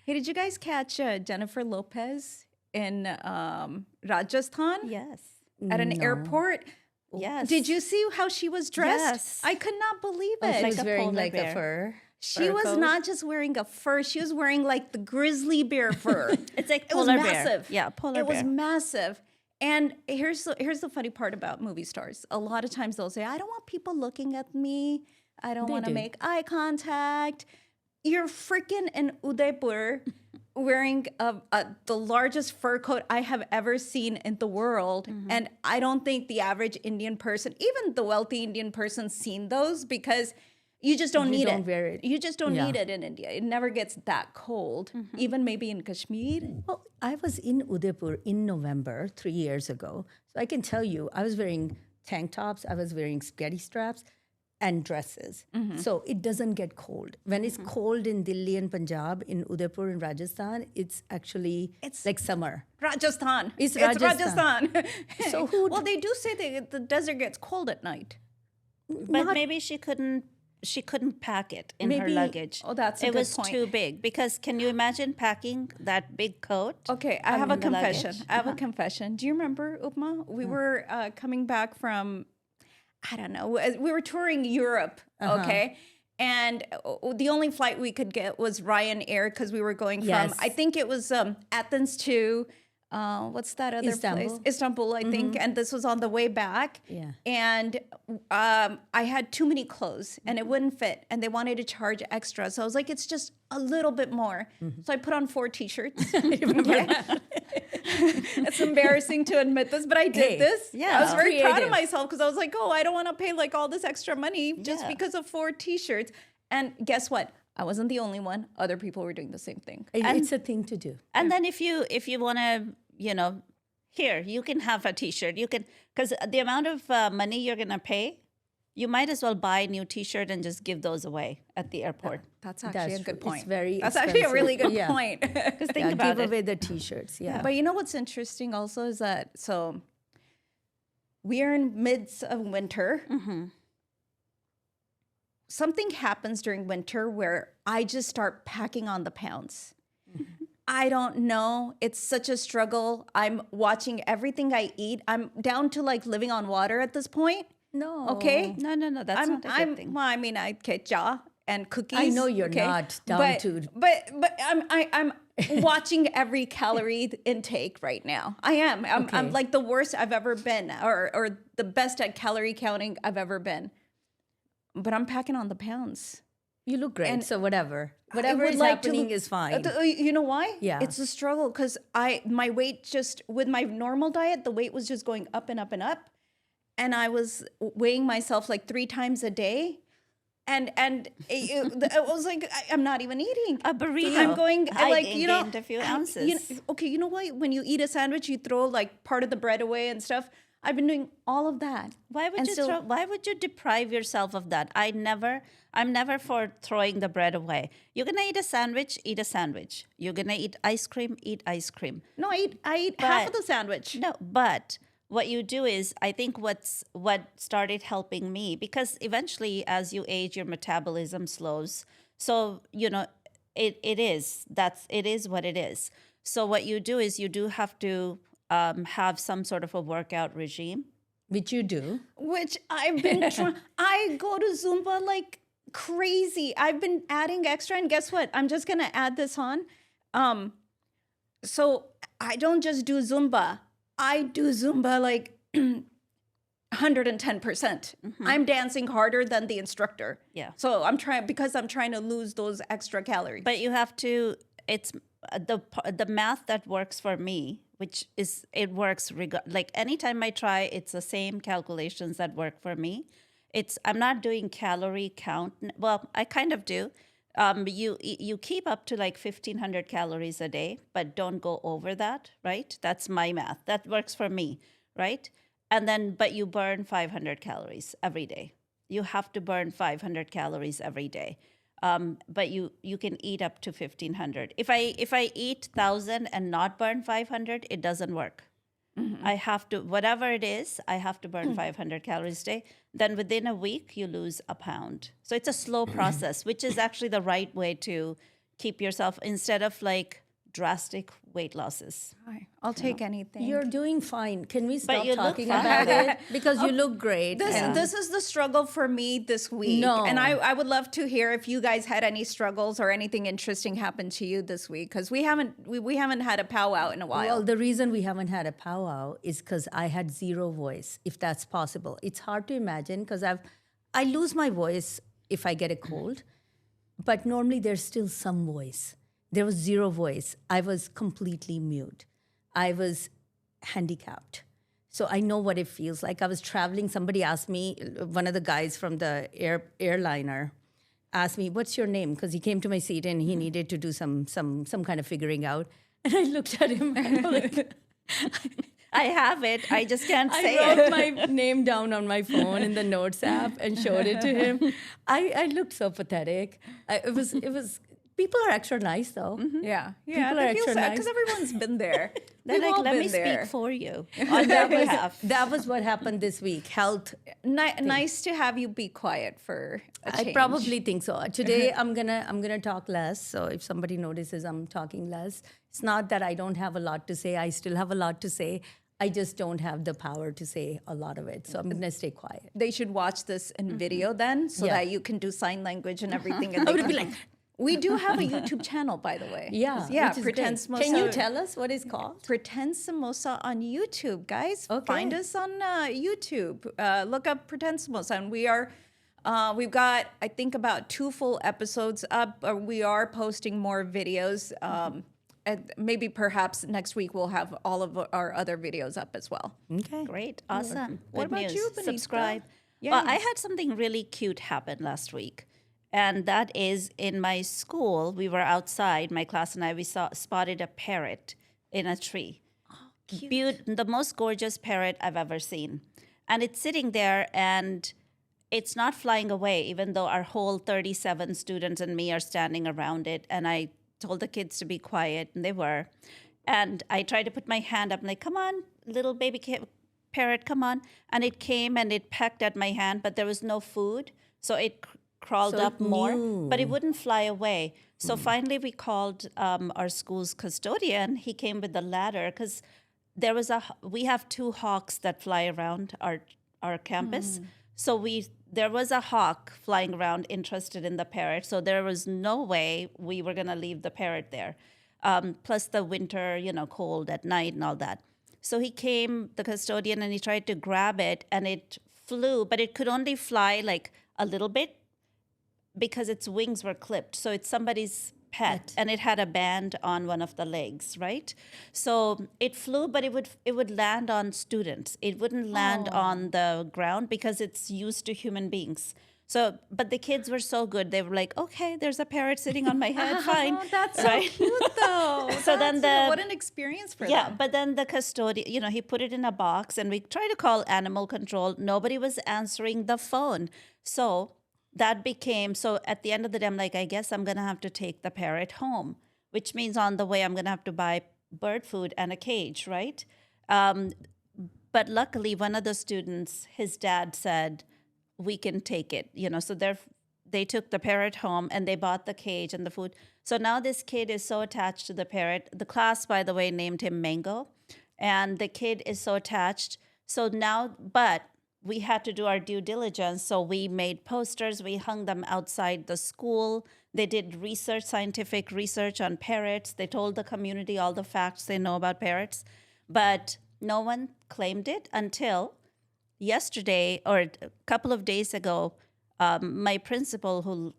Hey, did you guys catch Jennifer Lopez in Rajasthan Yes. at an No. airport? Yes. Did you see how she was dressed? Yes. I could not believe Oh, it. she Like was a wearing polar like bear. a fur. She was coat. not just wearing a fur; she was wearing like the grizzly bear fur. It's like It was polar bear. massive. Yeah, polar It was bear. massive. And here's the funny part about movie stars. A lot of times they'll say, "I don't want people looking at me. I don't They want to do. make eye contact." You're freaking in Udaipur wearing the largest fur coat I have ever seen in the world. And I don't think the average Indian person, even the wealthy Indian person, seen those because you just don't need don't it. wear it. You just don't Yeah. need it in India. It never gets that cold. Even maybe in Kashmir. Well, I was in Udaipur in November 3 years ago. So I can tell you, I was wearing tank tops, I was wearing spaghetti straps and dresses. So it doesn't get cold. When it's cold in Delhi and Punjab, in Udaipur and Rajasthan, it's actually It's- like summer. Rajasthan. It's Rajasthan. So who well, they do say that the desert gets cold at night. But maybe she couldn't pack it in her Maybe- luggage. oh, that's a it good was point. too big. Because can you imagine packing that big coat? Okay, I have a in the luggage? confession. I have a confession. Do you remember, Upma? We were coming back from, I don't know, we were touring Europe, okay? And the only flight we could get was Ryanair because we were going from, Yes. I think it was Athens to, what's that other place? Istanbul. Istanbul, I think. And this was on the way back. Yeah. And I had too many clothes and it wouldn't fit. And they wanted to charge extra. So I was like, it's just a little bit more. So I put on 4 t-shirts. Remember that? It's embarrassing to admit this, but I did Hey, this. yeah. I was very proud of Creative. myself because I was like, oh, I don't want to pay like all this extra money just Yeah. because of 4 t-shirts. And guess what? I wasn't the only one. Other people were doing the same thing. It's a thing to do. And then if you want to, here, you can have a T-shirt. You can, because the amount of money you're going to pay, you might as well buy a new T-shirt and just give those away at the airport. That's actually a true. good It's point. very That's actually a really good expensive. Yeah. point. Because think Yeah, about give it. away the t-shirts. Yeah. But you know what's interesting also is that, so we are in midst of winter. Something happens during winter where I just start packing on the pounds. I don't know. It's such a struggle. I'm watching everything I eat. I'm down to like living on water at this point. No. Okay. No, that's not a good thing. Well, I mean, I get ja and cookies. I know you're not down to- But I'm watching every calorie intake right now. I am. I'm Okay. like the worst I've ever been, or the best at calorie counting I've ever been. But I'm packing on the pounds. You look great. And so whatever would is like to happening look- is fine. You know why? Yeah. It's a struggle because my weight just, with my normal diet, the weight was just going up and up and up. And I was weighing myself like 3 times a day. And it was like, I'm not even eating. A burrito. I'm going, I like, you know. gained a few You ounces. know what? When you eat a sandwich, you throw like part of the bread away and stuff. I've been doing all of that. Why would And you so- why would you deprive yourself of that? I'm never for throwing the bread away. You're gonna eat a sandwich, eat a sandwich. You're gonna eat ice cream, eat ice cream. No, I eat half of But- the sandwich. No, but what you do is, I think what started helping me, because eventually as you age, your metabolism slows. So, it is what it is. So what you do is you do have to have some sort of a workout regime. Which you do. Which I've been trying. I go to Zumba like crazy. I've been adding extra, and guess what? I'm just gonna add this on. So I don't just do Zumba. I do Zumba like 110%. I'm dancing harder than the instructor. Yeah. So I'm trying to lose those extra calories. But you have to, it's the math that works for me, which is, it works, like anytime I try, it's the same calculations that work for me. I'm not doing calorie count. Well, I kind of do. You keep up to like 1,500 calories a day, but don't go over that, right? That's my math. That works for me, right? And then, but you burn 500 calories every day. You have to burn 500 calories every day. But you can eat up to 1,500. If I eat 1,000 and not burn 500, it doesn't work. I have to, whatever it is, I have to burn 500 calories a day. Then within a week, you lose a pound. So it's a slow process, which is actually the right way to keep yourself instead of like drastic weight losses. I'll take anything. You're doing fine. Can we stop you look talking fine. about it? Because you look great. This is the struggle for me this week. No. And I would love to hear if you guys had any struggles or anything interesting happen to you this week, because we haven't had a powwow in a while. Well, the reason we haven't had a powwow is because I had zero voice, if that's possible. It's hard to imagine because I lose my voice if I get a cold, but normally there's still some voice. There was zero voice. I was completely mute. I was handicapped. So I know what it feels like. I was traveling. Somebody asked me, one of the guys from the airliner asked me, "What's your name?" Because he came to my seat and he needed to do some kind of figuring out. And I looked at him and I'm like, I have it. I just can't say I it. wrote my name down on my phone in the notes app and showed it to him. I looked so pathetic. It was. People are extra nice though. yeah. People are extra nice. because everyone's been there. They're We've like, all let me been there. speak for you on their behalf. That was what happened this week. Health. Nice to have you be quiet for a change. I probably think so. Today I'm gonna talk less. So if somebody notices I'm talking less, it's not that I don't have a lot to say. I still have a lot to say. I just don't have the power to say a lot of it. So I'm gonna stay quiet. They should watch this in video then, so Yeah. that you can do sign language and everything. And I they would be can- like, We do have a YouTube channel, by the way. yeah, which is Pretend great. Samosa. Can you tell us what it's called? Pretend Samosa on YouTube, guys. Okay. Find us on YouTube. Look up Pretend Samosa, and we've got, I think, about 2 full episodes up. We are posting more videos. And maybe perhaps next week we'll have all of our other videos up as well. Okay. Great. Awesome. What Good about news. you, Benita? Subscribe. Yeah. Well, I had something really cute happen last week. And that is in my school, we were outside, my class and I, we spotted a parrot in a tree. The most gorgeous parrot I've ever seen. And it's sitting there and it's not flying away, even though our whole 37 students and me are standing around it. And I told the kids to be quiet, and they were. And I tried to put my hand up, and like, come on, little baby parrot, come on. And it came and it pecked at my hand, but there was no food. So it crawled So up it more, knew. but it wouldn't fly away. So finally we called our school's custodian. He came with the ladder because we have 2 hawks that fly around our campus. So there was a hawk flying around interested in the parrot. So there was no way we were going to leave the parrot there. Plus the winter, cold at night and all that. So he came, the custodian, and he tried to grab it and it flew, but it could only fly like a little bit because its wings were clipped. So it's somebody's pet and it had a band on one of the legs, right? So it flew, but it would land on students. It wouldn't land on the ground because it's used to human beings. So, but the kids were so good. They were like, okay, there's a parrot sitting on my head, fine. Oh, that's so Right? cute, though. So then what an experience for Yeah, them. but then the custodian, he put it in a box and we tried to call animal control. Nobody was answering the phone. So that became, so at the end of the day, I'm like, I guess I'm going to have to take the parrot home, which means on the way, I'm going to have to buy bird food and a cage, right? But luckily, one of the students, his dad said, we can take it, so they took the parrot home and they bought the cage and the food. So now this kid is so attached to the parrot. The class, by the way, named him Mango. And the kid is so attached. So now, but we had to do our due diligence. So we made posters. We hung them outside the school. They did scientific research on parrots. They told the community all the facts they know about parrots. But no one claimed it until yesterday or a couple of days ago. My principal, who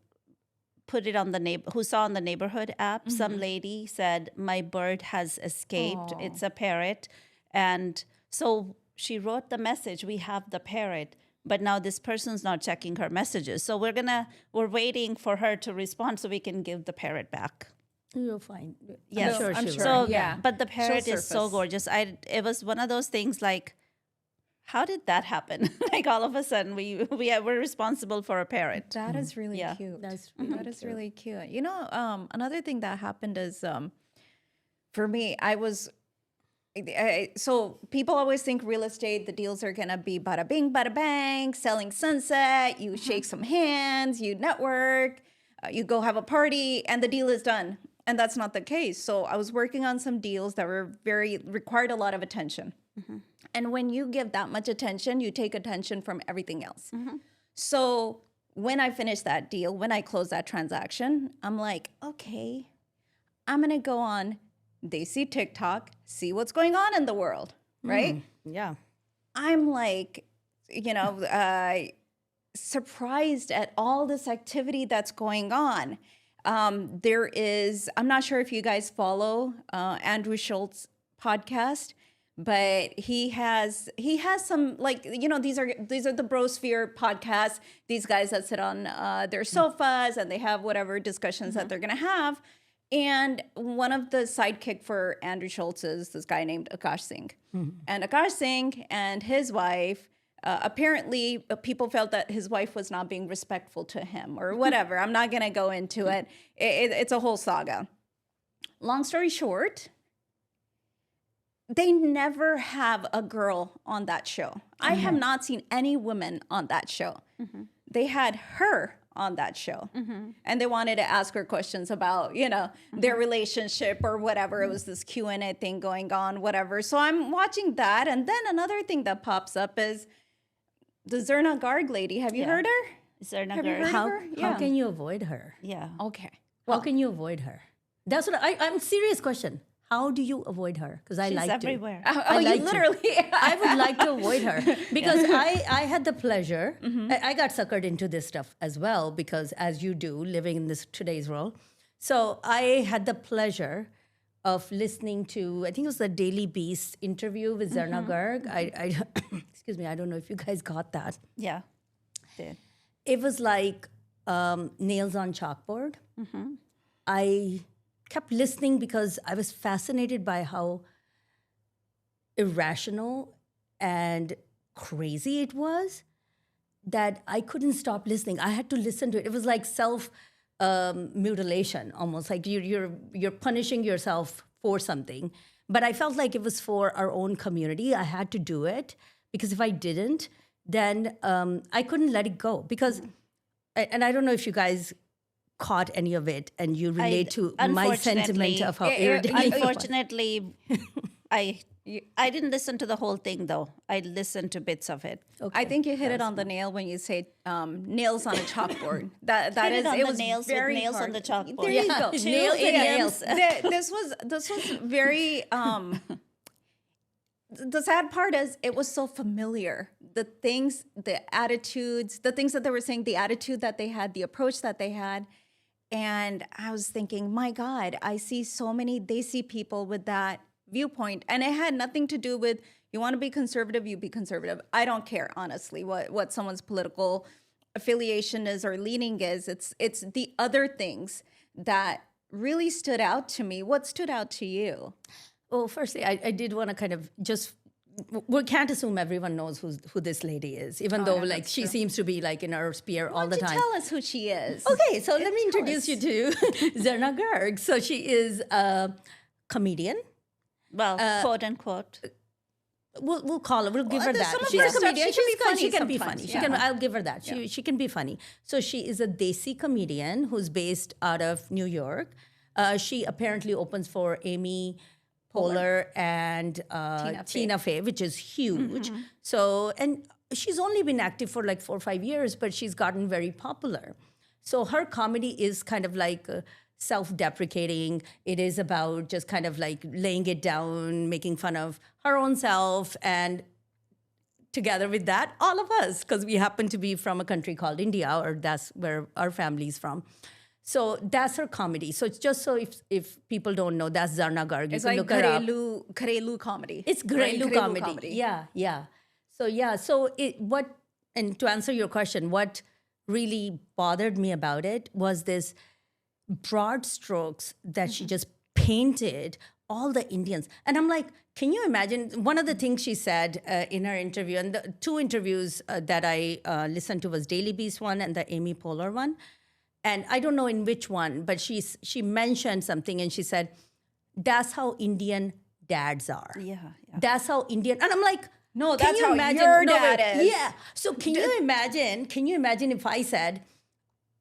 put it on who saw on the neighborhood app, some lady said, my bird has escaped. Aww. It's a parrot. And so she wrote the message, we have the parrot, but now this person's not checking her messages. So we're waiting for her to respond so we can give the parrot back. You're fine. Yes, I'm she sure. will. So, Yeah. but the parrot She'll is so surface. gorgeous. It was one of those things like, how did that happen? Like all of a sudden we're responsible for a parrot. That is really Yeah. cute. That's really That is really cute. Another thing that happened is, for me, so people always think real estate, the deals are going to be bada bing, bada bang, selling sunset, you shake some hands, you network. you go have a party and the deal is done. And that's not the case. So I was working on some deals that were required a lot of attention. And when you give that much attention, you take attention from everything else. So when I finished that deal, when I closed that transaction, I'm like, okay, I'm going to go on Desi TikTok, see what's going on in the world, right? Yeah. I'm like, surprised at all this activity that's going on. There is, I'm not sure if you guys follow Andrew Schultz's podcast, but he has some, like, these are the Brosphere podcasts, these guys that sit on their sofas and they have whatever discussions that they're going to have. And one of the sidekick for Andrew Schultz is this guy named Akash Singh. And Akash Singh and his wife, apparently people felt that his wife was not being respectful to him or whatever. I'm not going to go into it. It's a whole saga. Long story short, they never have a girl on that show. I have not seen any women on that show. They had her on that show. And they wanted to ask her questions about, their relationship or whatever. It was this Q&A thing going on, whatever. So I'm watching that. And then another thing that pops up is the Zarna Garg lady. Have you heard her? Zarna Have you Garg. heard of her? How can you avoid her? Yeah. Okay. How can you avoid her? That's what I'm serious question. How do you avoid her? Because I She's like everywhere. Oh, you like to. literally. I would like to avoid her because I had the pleasure. I got suckered into this stuff as well because, as you do, living in this today's world. So I had the pleasure of listening to, I think it was the Daily Beast interview with Zarna Garg. I excuse me, I don't know if you guys got that. Yeah. Did. It was like nails on chalkboard. I kept listening because I was fascinated by how irrational and crazy it was that I couldn't stop listening. I had to listen to it. It was like self mutilation, almost like you're punishing yourself for something. But I felt like it was for our own community. I had to do it because if I didn't, then I couldn't let it go. Because, and I don't know if you guys caught any of it and you relate to my sentiment of how irritating it was. Unfortunately, I didn't listen to the whole thing though. I listened to bits of it. Okay. I think you hit it on the nail when you say nails on a chalkboard. That Hit is it on it the was nails with very nails hard. on the chalkboard. There you go. Nails Nails and and nails. This was very. The sad part is it was so familiar. The things, the attitudes, the things that they were saying, the attitude that they had, the approach that they had. And I was thinking, my God, I see so many Desi people with that viewpoint. And it had nothing to do with, you want to be conservative, you be conservative. I don't care, honestly, what someone's political affiliation is or leaning is. It's the other things that really stood out to me. What stood out to you? Well, firstly, I did want to kind of just, we can't assume everyone knows who this lady is, even though like she seems to be like in our sphere all the time. Tell us who she is. Okay, so let me introduce you to Zarna Garg. So she is a comedian. Well, quote unquote. We'll call her. We'll give her that. some of She's her a stuff, comedian. she can be She's good. funny She can be sometimes, funny. yeah. I'll give her that. She can be funny. So she is a Desi comedian who's based out of New York. She apparently opens for Amy Poehler and Tina Fey, which is huge. So, and she's only been active for like 4 or 5 years, but she's gotten very popular. So her comedy is kind of like self-deprecating. It is about just kind of like laying it down, making fun of her own self, and together with that, all of us, because we happen to be from a country called India, or that's where our family's from. So that's her comedy. So it's just so if people don't know, that's Zarna Garg. It's You can like look her up. Gharilu comedy. It's Gharilu comedy. Yeah. So and to answer your question, what really bothered me about it was this broad strokes that she just painted all the Indians. And I'm like, can you imagine? One of the things she said in her interview, and the 2 interviews that I listened to was Daily Beast one and the Amy Poehler one. And I don't know in which one, but she mentioned something and she said, that's how Indian dads are. Yeah. That's how Indian, and I'm like, No, can that's you how imagine? your dad is. Yeah. So can you imagine if I said,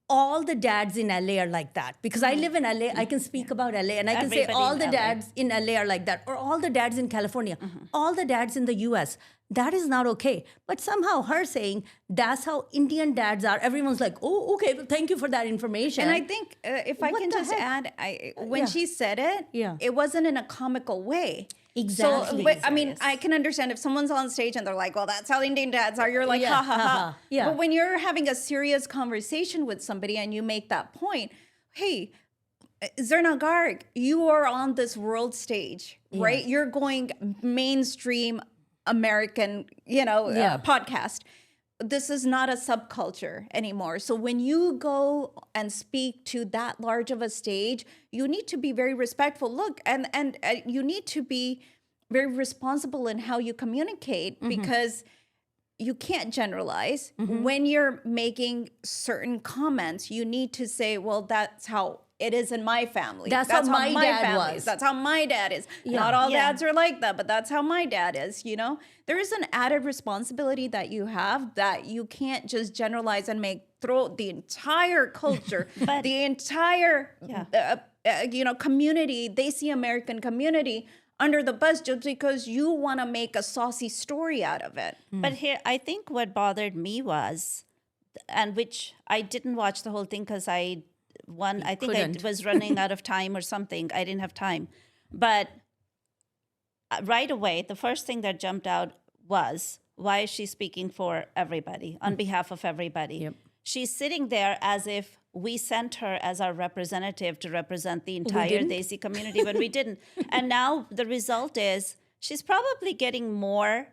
all the dads in LA are like that. Because I live in LA, I can speak about LA, and I can say Everybody all in the LA. dads in LA are like that, or all the dads in California, all the dads in the US. That is not okay. But somehow her saying that's how Indian dads are, everyone's like, oh, okay, well, thank you for that information. And I think if I What can the just heck? add, when Yeah. she said it, Yeah. it wasn't in a comical way. Exactly. So, but, I mean, Serious. I can understand if someone's on stage and they're like, well, that's how Indian dads are. You're like, Yeah, ha, ha, ha. yeah. But when you're having a serious conversation with somebody and you make that point, hey, Zarna Garg, you are on this world stage, right? You're going mainstream American, podcast. This is not a subculture anymore. So when you go and speak to that large of a stage, you need to be very respectful. Look, and you need to be very responsible in how you communicate because you can't generalize. When you're making certain comments, you need to say, well, that's how it is in my family. That's how my dad family was. is. That's how my dad is. Not all Yeah. dads are like that, but that's how my dad is, There is an added responsibility that you have that you can't just generalize and throw the entire culture, the entire, community, Desi American community under the bus just because you want to make a saucy story out of it. But here, I think what bothered me was, and which I didn't watch the whole thing because I think I couldn't. was running out of time or something. I didn't have time. But right away, the first thing that jumped out was, why is she speaking for everybody, on behalf of everybody? Yep. She's sitting there as if we sent her as our representative to represent the entire didn't? Desi community when we didn't. And now the result is she's probably getting more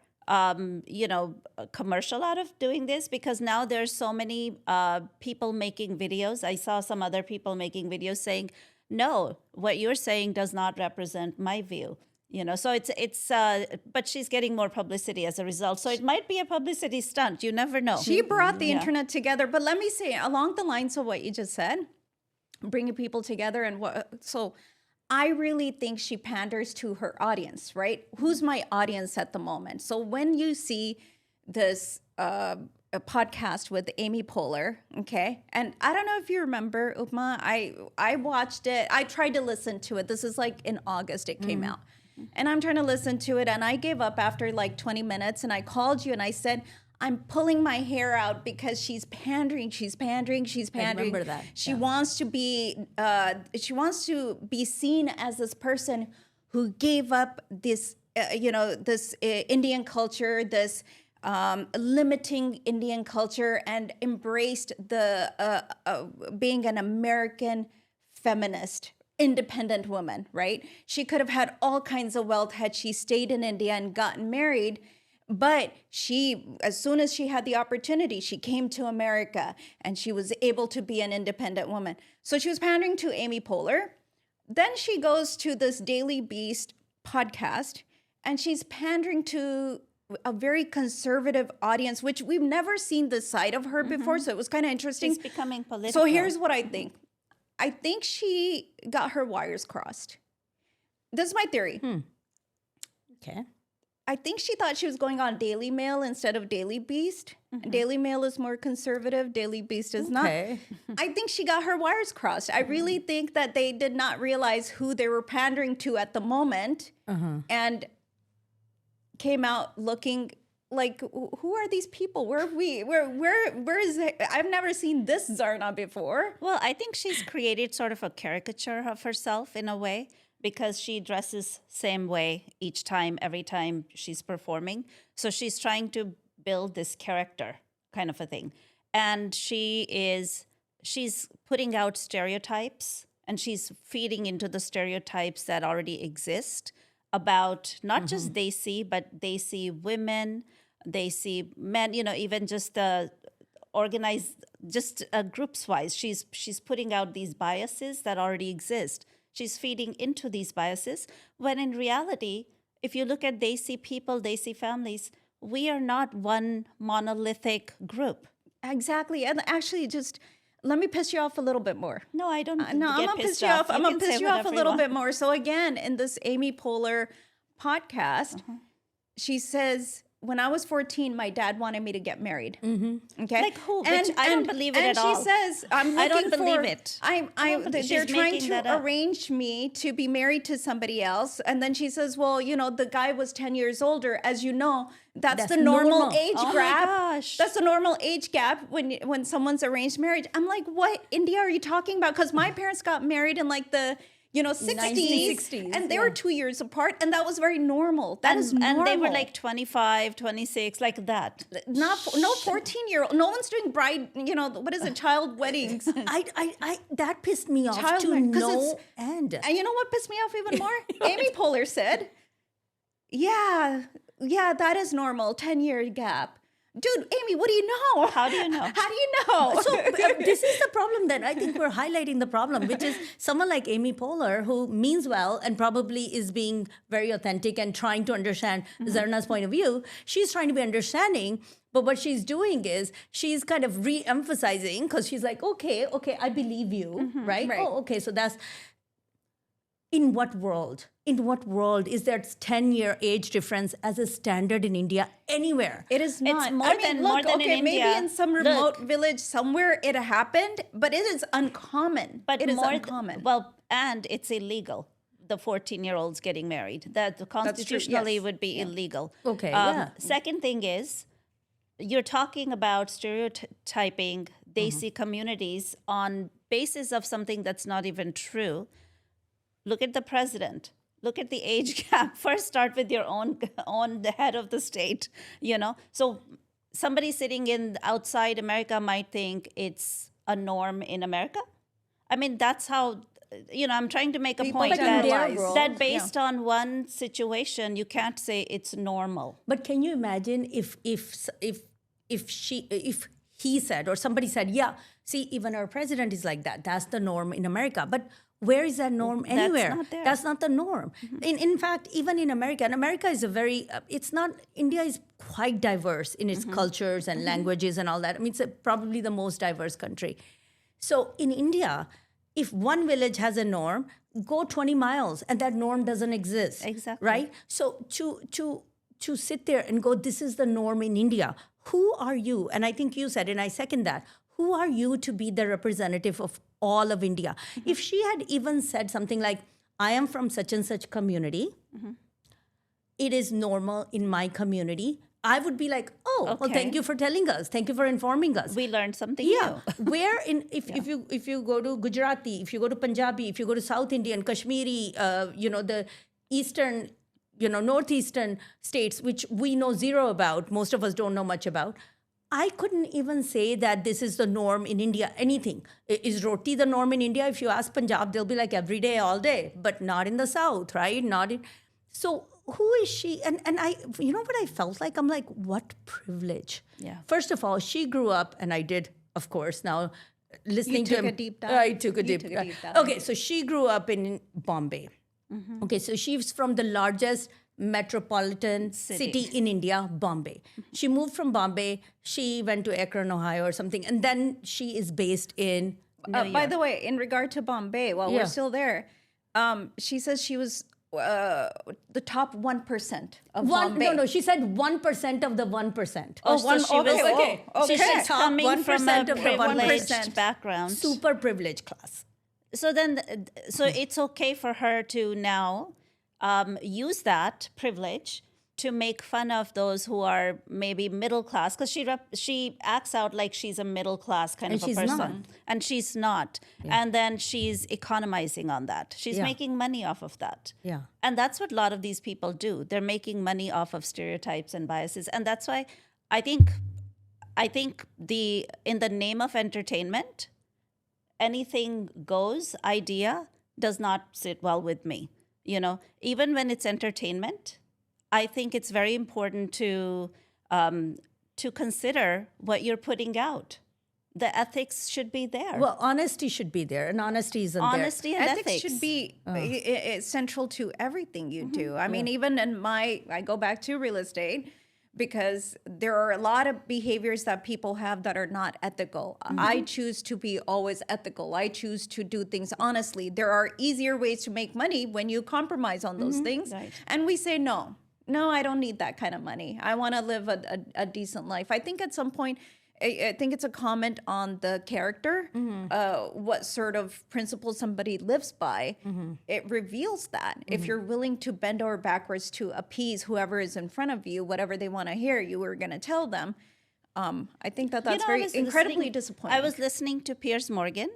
commercial out of doing this because now there's so many people making videos. I saw some other people making videos saying, no, what you're saying does not represent my view. So it's but she's getting more publicity as a result. So it might be a publicity stunt. You never know. She brought the internet together. But let me say, along the lines of what you just said, bringing people together so I really think she panders to her audience, right? Who's my audience at the moment? So when you see this a podcast with Amy Poehler, okay? And I don't know if you remember, Upma, I watched it. I tried to listen to it. This is like in August it came out. And I'm trying to listen to it, and I gave up after like 20 minutes, and I called you, and I said, I'm pulling my hair out because she's pandering. I remember that. She wants to be seen as this person who gave up this, this Indian culture, this limiting Indian culture, and embraced the being an American feminist, independent woman, right? She could have had all kinds of wealth had she stayed in India and gotten married. But she, as soon as she had the opportunity, she came to America and she was able to be an independent woman. So she was pandering to Amy Poehler. Then she goes to this Daily Beast podcast and she's pandering to a very conservative audience, which we've never seen this side of her before. So it was kind of interesting. She's becoming political. So here's what I think. I think she got her wires crossed. This is my theory. Okay. I think she thought she was going on Daily Mail instead of Daily Beast. Daily Mail is more conservative. Daily Beast is not. Okay. I think she got her wires crossed. I really think that they did not realize who they were pandering to at the moment and came out looking like, who are these people? Where is it? I've never seen this Zarna before. Well, I think she's created sort of a caricature of herself in a way because she dresses same way each time, every time she's performing. So she's trying to build this character kind of a thing. And she's putting out stereotypes and she's feeding into the stereotypes that already exist about not just Desi, but Desi women, Desi men, even just organized, just groups wise. She's putting out these biases that already exist. She's feeding into these biases when in reality, if you look at Desi people, Desi families, we are not one monolithic group. Exactly. And actually, just let me piss you off a little bit more. No, I don't. No, I'm gonna piss you off. I'm gonna piss you off a little bit more. So again, in this Amy Poehler podcast, she says when I was 14, my dad wanted me to get married. Okay, Like who? Which I don't believe it and at all. she says, "I'm I don't looking believe for- it. They're She's trying making to that up. arrange me to be married to somebody else." And then she says, "Well, the guy was 10 years older, as you know. That's the normal normal. age Oh my gap. gosh. That's the normal age gap when someone's arranged marriage." I'm like, "What India are you talking about?" Because my parents got married in like the 60s, 1960s, and they were 2 years apart, and that was very normal. That is normal. And they were like 25, 26, like that. no 14-year-old. No one's doing what is it, child weddings. I that pissed me off Child to marriage, 'cause no it's- end. And you know what pissed me off even more? Amy Poehler said, yeah, that is normal, 10-year gap. Dude, Amy, what do you know? How do you know? How do you know? So this is the problem then. I think we're highlighting the problem, which is someone like Amy Poehler, who means well and probably is being very authentic and trying to understand Zarna's point of view. She's trying to be understanding, but what she's doing is she's kind of re-emphasizing, because she's like, okay, I believe you, right? Right. Oh, okay, so that's... In what world? In what world is there 10-year age difference as a standard in India anywhere? It is not. more than in maybe India. in some remote village somewhere it happened, but it is uncommon. But it is more uncommon. Well, and it's illegal. The 14-year-olds getting married. That constitutionally yes. would be illegal. Okay, yeah. Second thing is, you're talking about stereotyping Desi communities on basis of something that's not even true. Look at the president. Look at the age gap. First, start with your own the head of the state. So somebody sitting in outside America might think it's a norm in America. I mean, that's how. I'm trying to make a People point generalize. that based on one situation, you can't say it's normal. But can you imagine if he said, or somebody said, yeah, see, even our president is like that. That's the norm in America. But where is that norm anywhere? not there. That's not the norm. In fact, even in America, and America is a very, India is quite diverse in its cultures and languages and all that. I mean, it's probably the most diverse country. So in India, if one village has a norm, go 20 miles and that norm doesn't exist. Exactly. Right? So to sit there and go, this is the norm in India. Who are you? And I think you said, and I second that, who are you to be the representative of all of India? If she had even said something like, I am from such and such community, it is normal in my community, I would be like, oh, well, Okay. thank you for telling us. Thank you for informing us. We learned something Yeah. new. Where if you go to Gujarati, if you go to Punjabi, if you go to South Indian, Kashmiri, the Eastern, Northeastern states, which we know zero about, most of us don't know much about. I couldn't even say that this is the norm in India, anything. Is roti the norm in India? If you ask Punjab, they'll be like every day, all day, but not in the South, right? So who is she? And I, what I felt like? I'm like, what privilege. Yeah. First of all, she grew up, and I did, of course, now listening took to him. a deep dive. I took a You deep took a dive. deep dive. Okay, so she grew up in Bombay. Okay, so she's from the largest metropolitan city in India, Bombay. She moved from Bombay. She went to Akron, Ohio or something. And then she is based in... By the way, in regard to Bombay, while Yeah. we're still there, she says she was the top 1% of Bombay. No, she said 1% of the 1%. Oh, so she was okay. She's Top coming from a 1% of the 1%. privileged background. Super privileged class. So then, it's okay for her to now use that privilege to make fun of those who are maybe middle class, because she acts out like she's a middle class kind And of a she's person, not. and she's not. And then she's economizing on that. She's Yeah. making money off of that. Yeah. And that's what a lot of these people do. They're making money off of stereotypes and biases, and that's why I think in the name of entertainment, anything goes idea does not sit well with me. Even when it's entertainment, I think it's very important to consider what you're putting out. The ethics should be there. Well, honesty should be there, and honesty isn't Honesty and Ethics ethics should be central to everything you do. I mean, even in I go back to real estate, because there are a lot of behaviors that people have that are not ethical. I choose to be always ethical. I choose to do things honestly. There are easier ways to make money when you compromise on those things. Right. And we say no. no, I don't need that kind of money. I want to live a decent life. I think at some point, I think it's a comment on the character, what sort of principles somebody lives by. It reveals that. If you're willing to bend over backwards to appease whoever is in front of you, whatever they want to hear, you were going to tell them. I think that that's very incredibly disappointing. I was listening to Piers Morgan,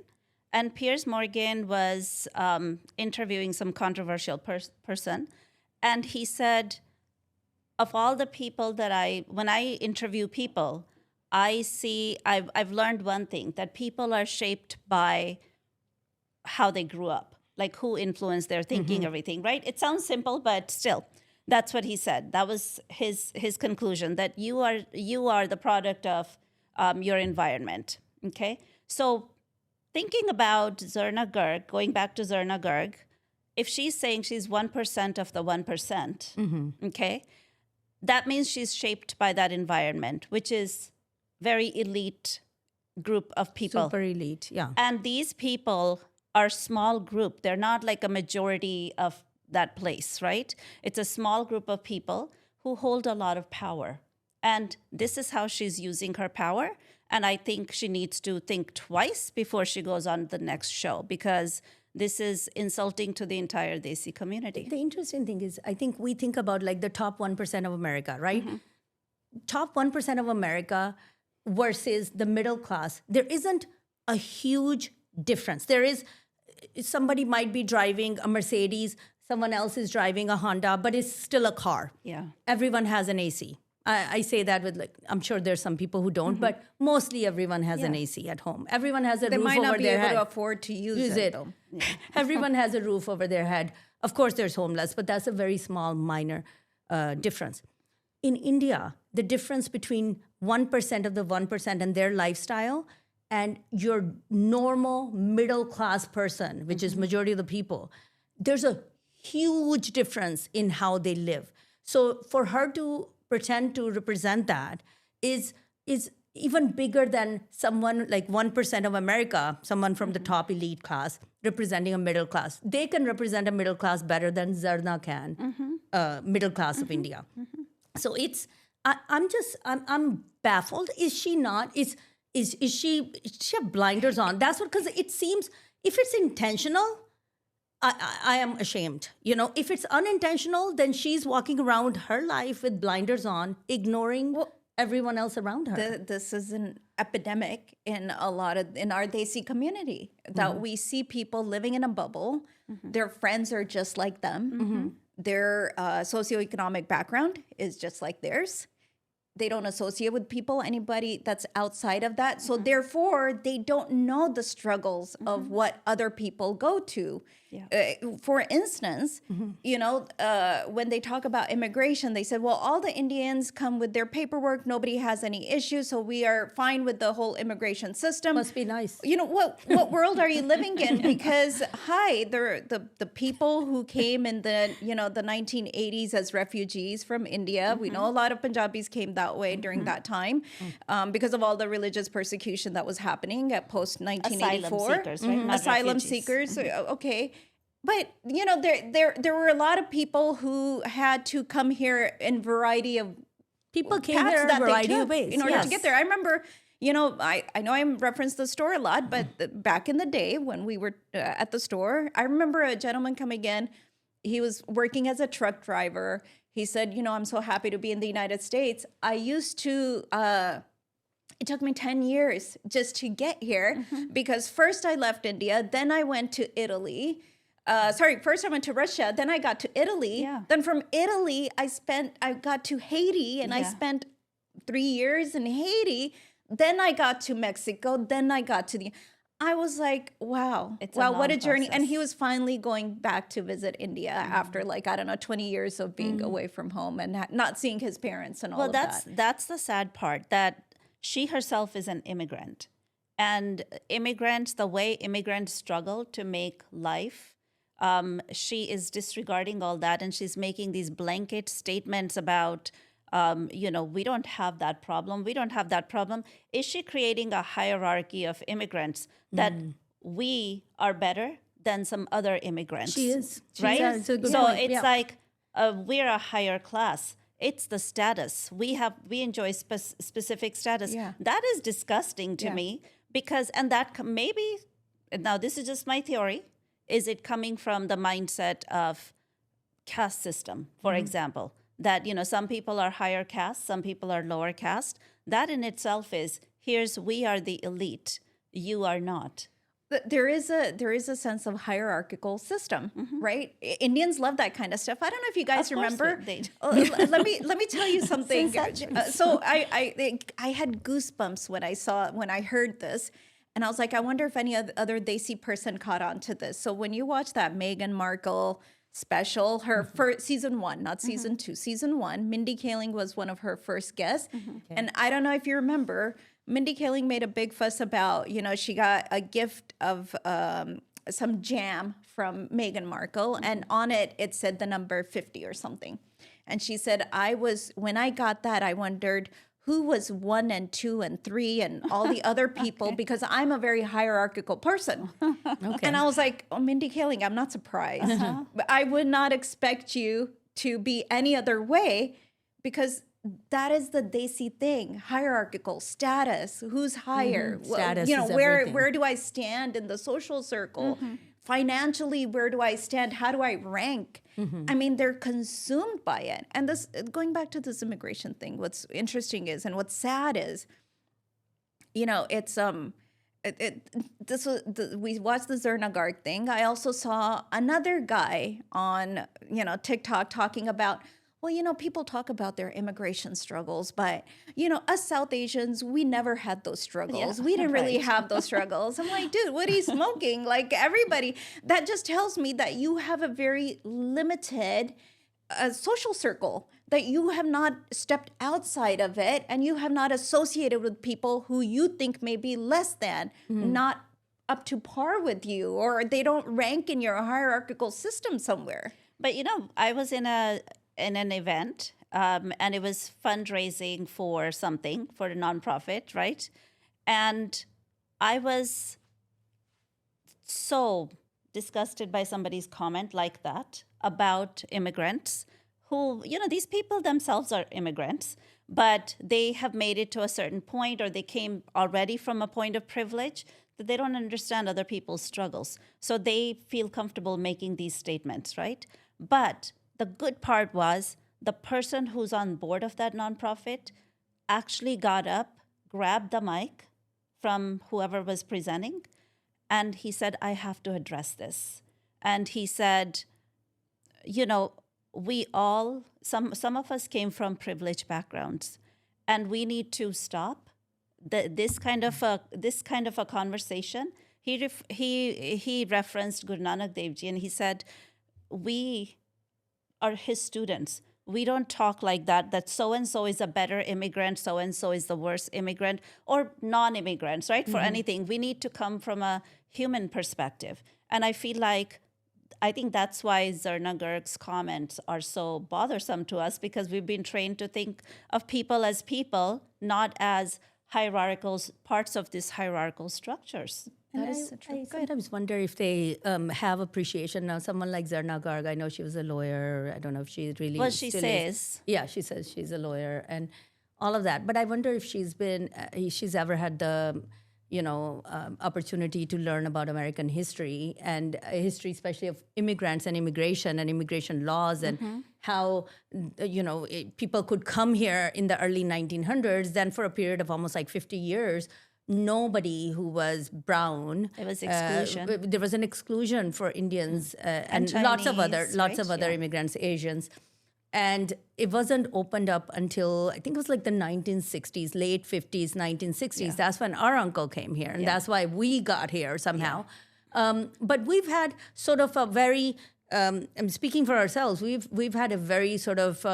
and Piers Morgan was interviewing some controversial person, and he said, of all the people that when I interview people, I've learned one thing, that people are shaped by how they grew up, like who influenced their thinking, everything, right? It sounds simple, but still, that's what he said. That was his conclusion, that you are the product of your environment, okay? So thinking about Zarna Garg, going back to Zarna Garg, if she's saying she's 1% of the 1%, okay, that means she's shaped by that environment, which is very elite group of people. Super elite, yeah. And these people are small group. They're not like a majority of that place, right? It's a small group of people who hold a lot of power. And this is how she's using her power. And I think she needs to think twice before she goes on the next show, because this is insulting to the entire Desi community. The interesting thing is, I think we think about like the top 1% of America, right? Top 1% of America versus the middle class. There isn't a huge difference. There is, somebody might be driving a Mercedes, someone else is driving a Honda, but it's still a car. Yeah. Everyone has an AC. I say that with, like, I'm sure there's some people who don't, but mostly everyone has an AC at home. Everyone has a roof over their head. They might not be able to afford to use it, though. Yeah. Everyone has a roof over their head. Of course, there's homeless, but that's a very small, minor difference. In India, the difference between 1% of the 1% and their lifestyle and your normal middle-class person, which is majority of the people, there's a huge difference in how they live. So for her to pretend to represent that is even bigger than someone like 1% of America, someone from the top elite class representing a middle class. They can represent a middle class better than Zarna can, middle class of India. So it's, I'm baffled. Is she not? Is she have blinders on? That's what, because it seems, if it's intentional, I am ashamed. You know, if it's unintentional, then she's walking around her life with blinders on, ignoring everyone else around her. This is an epidemic in our Desi community, that we see people living in a bubble. Their friends are just like them. Their socioeconomic background is just like theirs. They don't associate with anybody that's outside of that. So therefore, they don't know the struggles of what other people go to. Yeah. For instance, you know, when they talk about immigration, they said, well, all the Indians come with their paperwork. Nobody has any issues. So we are fine with the whole immigration system. Must be nice. You know, what world are you living in? Because, the people who came in the 1980s as refugees from India, we know a lot of Punjabis came that way during that time because of all the religious persecution that was happening at post-1984. Asylum seekers, right? Not Asylum refugees. seekers, okay. But, you know, there were a lot of people who had to come here in variety of People came paths here in that a they variety took of ways. in order Yes. to get there. I remember, you know, I know I referenced the store a lot, but back in the day when we were at the store, I remember a gentleman coming in. He was working as a truck driver. He said, you know, I'm so happy to be in the United States. I used to... it took me 10 years just to get here because first I left India, then I went to Italy. First I went to Russia, then I got to Italy. Yeah. Then from Italy, I got to Haiti and I spent 3 years in Haiti. Then I got to Mexico. Then I got to I was like, wow, what a journey. And he was finally going back to visit India after 20 years of being away from home and not seeing his parents and all of that. That's the sad part, that she herself is an immigrant. And the way immigrants struggle to make life, she is disregarding all that, and she's making these blanket statements about, we don't have that problem. We don't have that problem. Is she creating a hierarchy of immigrants that we are better than some other immigrants? She is. Right? It's a good so point. it's Yeah. like, we're a higher class. It's the status. We enjoy specific status. Yeah. That is disgusting to me because, and that maybe, now this is just my theory, is it coming from the mindset of caste system, for example, that, some people are higher caste, some people are lower caste. That in itself is, we are the elite, you are not. There is a sense of hierarchical system, right? Indians love that kind of stuff. I don't know if you guys Of course remember. they do. Let me tell you something. Centuries. So I had goosebumps when I heard this, and I was like, I wonder if any other Desi person caught on to this. So when you watch that Meghan Markle special, her first season 1, not season 2, season 1, Mindy Kaling was one of her first guests, and I don't know if you remember. Mindy Kaling made a big fuss about, she got a gift of some jam from Meghan Markle, and on it said the number 50 or something. And she said, when I got that, I wondered who was 1 and 2 and 3 and all the other people, because I'm a very hierarchical person. And I was like, oh, Mindy Kaling, I'm not surprised. But I would not expect you to be any other way, because that is the Desi thing, hierarchical status, who's higher, Status is where everything. do I stand in the social circle? Financially, where do I stand? How do I rank? I mean, they're consumed by it. And this, going back to this immigration thing, what's interesting is, and what's sad is, it's we watched the Zarna Garg thing. I also saw another guy on TikTok talking about, well, people talk about their immigration struggles, but, us South Asians, we never had those struggles. We didn't really have those struggles. I'm like, dude, what are you smoking? Like, everybody, that just tells me that you have a very limited social circle, that you have not stepped outside of it, and you have not associated with people who you think may be less than, not up to par with you, or they don't rank in your hierarchical system somewhere. But, I was in an event, and it was fundraising for something, for a nonprofit, right? And I was so disgusted by somebody's comment like that about immigrants who, these people themselves are immigrants, but they have made it to a certain point, or they came already from a point of privilege that they don't understand other people's struggles. So they feel comfortable making these statements, right? But the good part was the person who's on board of that nonprofit actually got up, grabbed the mic from whoever was presenting, and he said, I have to address this. And he said, we all, some of us came from privileged backgrounds, and we need to stop this kind of a conversation. He referenced Guru Nanak Dev Ji, and he said, we are his students. We don't talk like that so-and-so is a better immigrant, so-and-so is the worst immigrant, or non-immigrants, right? For anything, we need to come from a human perspective. And I think that's why Zarna Garg's comments are so bothersome to us, because we've been trained to think of people as people, not as parts of these hierarchical structures. And I sometimes wonder if they have appreciation. Now, someone like Zarna Garg, I know she was a lawyer. I don't know if she really She still says. is. Yeah, she says she's a lawyer and all of that. But I wonder if she's ever had the, opportunity to learn about American history and history, especially of immigrants and immigration laws, and how, people could come here in the early 1900s. Then for a period of almost like 50 years, nobody who was brown. There was exclusion. There was an exclusion for Indians and Chinese, lots of right? other immigrants, Asians. And it wasn't opened up until, I think it was like the 1960s, late 50s, 1960s. That's when our uncle came here. And that's why we got here somehow. But we've had sort of a very, I'm speaking for ourselves, we've had a very sort of,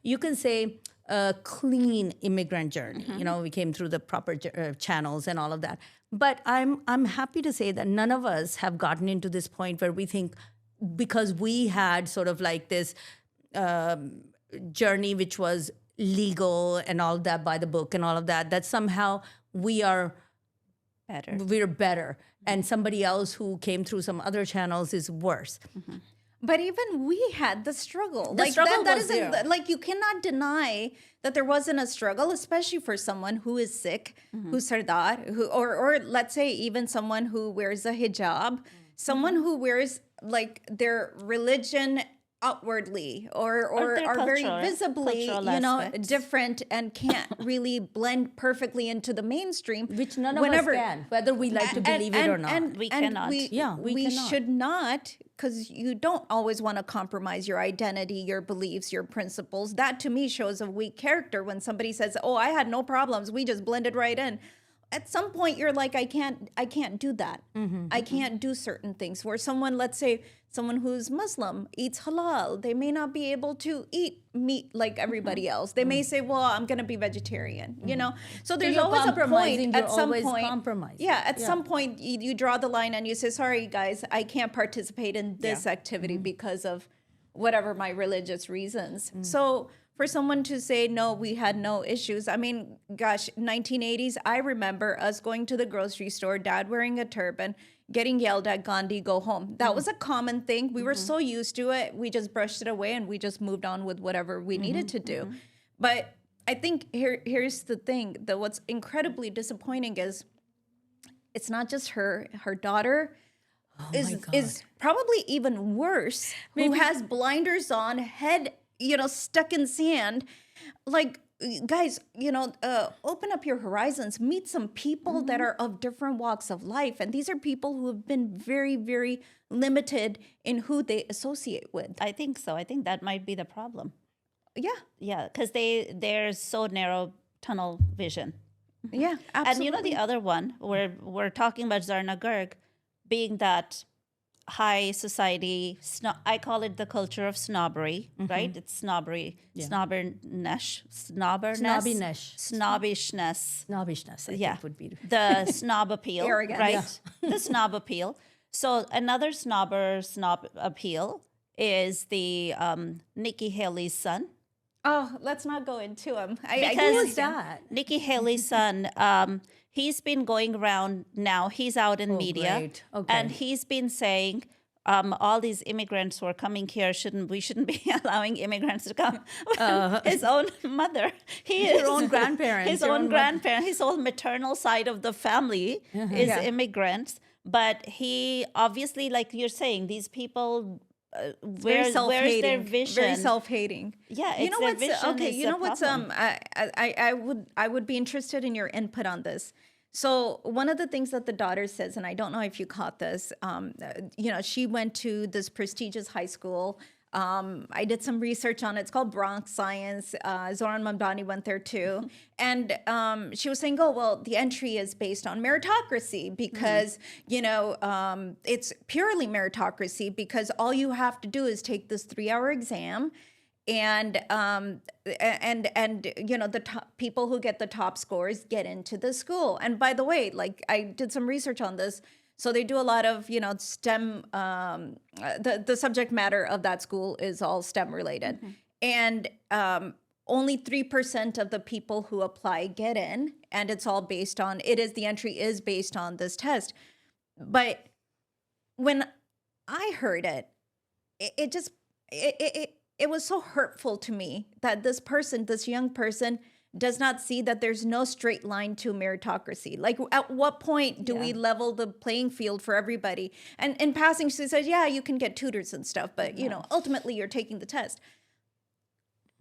you can say, a clean immigrant journey. We came through the proper channels and all of that. But I'm happy to say that none of us have gotten into this point where we think, because we had sort of like this journey which was legal and all that, by the book and all of that, that somehow we're better, and somebody else who came through some other channels is worse. But even we had the struggle. The struggle that was isn't there. like, you cannot deny that there wasn't a struggle, especially for someone who is Sikh, who's Sardar, or let's say even someone who wears a hijab, someone who wears like their religion outwardly or their are very cultural visibly, aspects. different and can't really blend perfectly into the mainstream. Which none of us can, whether we like to believe it or not. We cannot. We cannot. should not, because you don't always want to compromise your identity, your beliefs, your principles. That to me shows a weak character when somebody says, "Oh, I had no problems. We just blended right in." At some point you're like, I can't do that. I can't do certain things. Where someone, let's say someone who's Muslim eats halal, they may not be able to eat meat like everybody else. They may say, well, I'm going to be vegetarian, So there's you're always a compromising, point you're at some always point. compromising. Yeah, at some point you draw the line and you say, sorry guys, I can't participate in this activity because of whatever my religious reasons. So for someone to say, no, we had no issues. I mean, gosh, 1980s, I remember us going to the grocery store, dad wearing a turban, getting yelled at, Gandhi, go home. That was a common thing. We were so used to it. We just brushed it away and we just moved on with whatever we needed to do. But I think here's the thing, that what's incredibly disappointing is it's not just her daughter is probably even worse, who has blinders on, head stuck in sand. Like, guys, open up your horizons, meet some people that are of different walks of life. And these are people who have been very, very limited in who they associate with. I think so. I think that might be the problem. Yeah. Yeah, because they're so narrow tunnel vision. Yeah, absolutely. And the other one, we're talking about Zarna Garg being that high society, I call it the culture of snobbery, right? It's snobbery, snobbishness, Snobbishness, I think would be. the snob appeal, Arrogance. right? The snob appeal. So another snob appeal is the Nikki Haley's son. Oh, let's not go into him. Because Who is that? Nikki Haley's son, he's been going around now. He's out in media. great. Okay. And he's been saying all these immigrants who are coming here, we shouldn't be allowing immigrants to come. His own mother. His own grandparents, His your own own grandparents. His whole maternal side of the family is immigrants. But he obviously, like you're saying, these people... where's their vision? Very self-hating. Yeah, you it's know their what's vision okay. is You the know what's problem. I would be interested in your input on this. So one of the things that the daughter says, and I don't know if you caught this, she went to this prestigious high school. I did some research on it. It's called Bronx Science. Zoran Mamdani went there too. And she was saying, oh, well, the entry is based on meritocracy because, it's purely meritocracy because all you have to do is take this 3-hour exam and the top people who get the top scores get into the school. And by the way, like I did some research on this. So they do a lot of, STEM, the subject matter of that school is all STEM related. And only 3% of the people who apply get in, and it's all based on, the entry is based on this test. But when I heard it, it was so hurtful to me that this young person does not see that there's no straight line to meritocracy. Like, at what point do we level the playing field for everybody? And in passing, she says, yeah, you can get tutors and stuff, but, ultimately you're taking the test.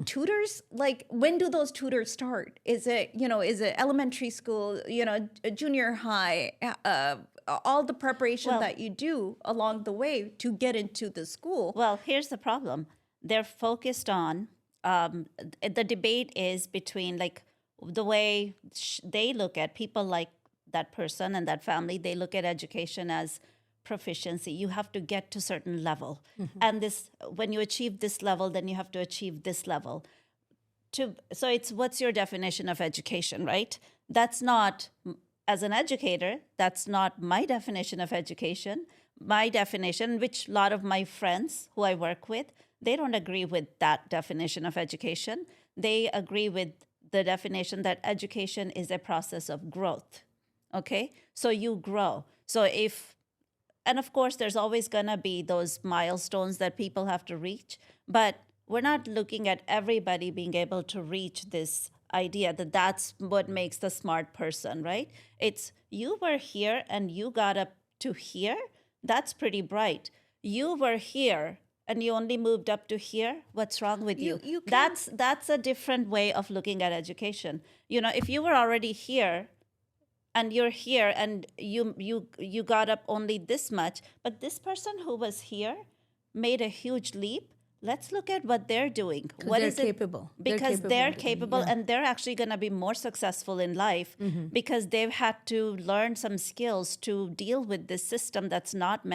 Tutors, like, when do those tutors start? Is it elementary school, junior high, all the preparation that you do along the way to get into the school? Well, here's the problem. They're focused on, the debate is between like the way they look at people like that person and that family. They look at education as proficiency. You have to get to a certain level. And when you achieve this level, then you have to achieve this level. So it's what's your definition of education, right? That's not, as an educator, that's not my definition of education. My definition, which a lot of my friends who I work with, they don't agree with that definition of education. They agree with the definition that education is a process of growth. Okay? So you grow. So if and of course, there's always going to be those milestones that people have to reach. But we're not looking at everybody being able to reach this idea that that's what makes the smart person, right? It's you were here and you got up to here. That's pretty bright. You were here and you only moved up to here. What's wrong with you? You can't- That's a different way of looking at education. If you were already here and you're here and you got up only this much, but this person who was here made a huge leap. Let's look at what they're doing. What they're is it? capable. They're Because capable they're of doing it, capable yeah. and they're actually going to be more successful in life because they've had to learn some skills to deal with this system that's not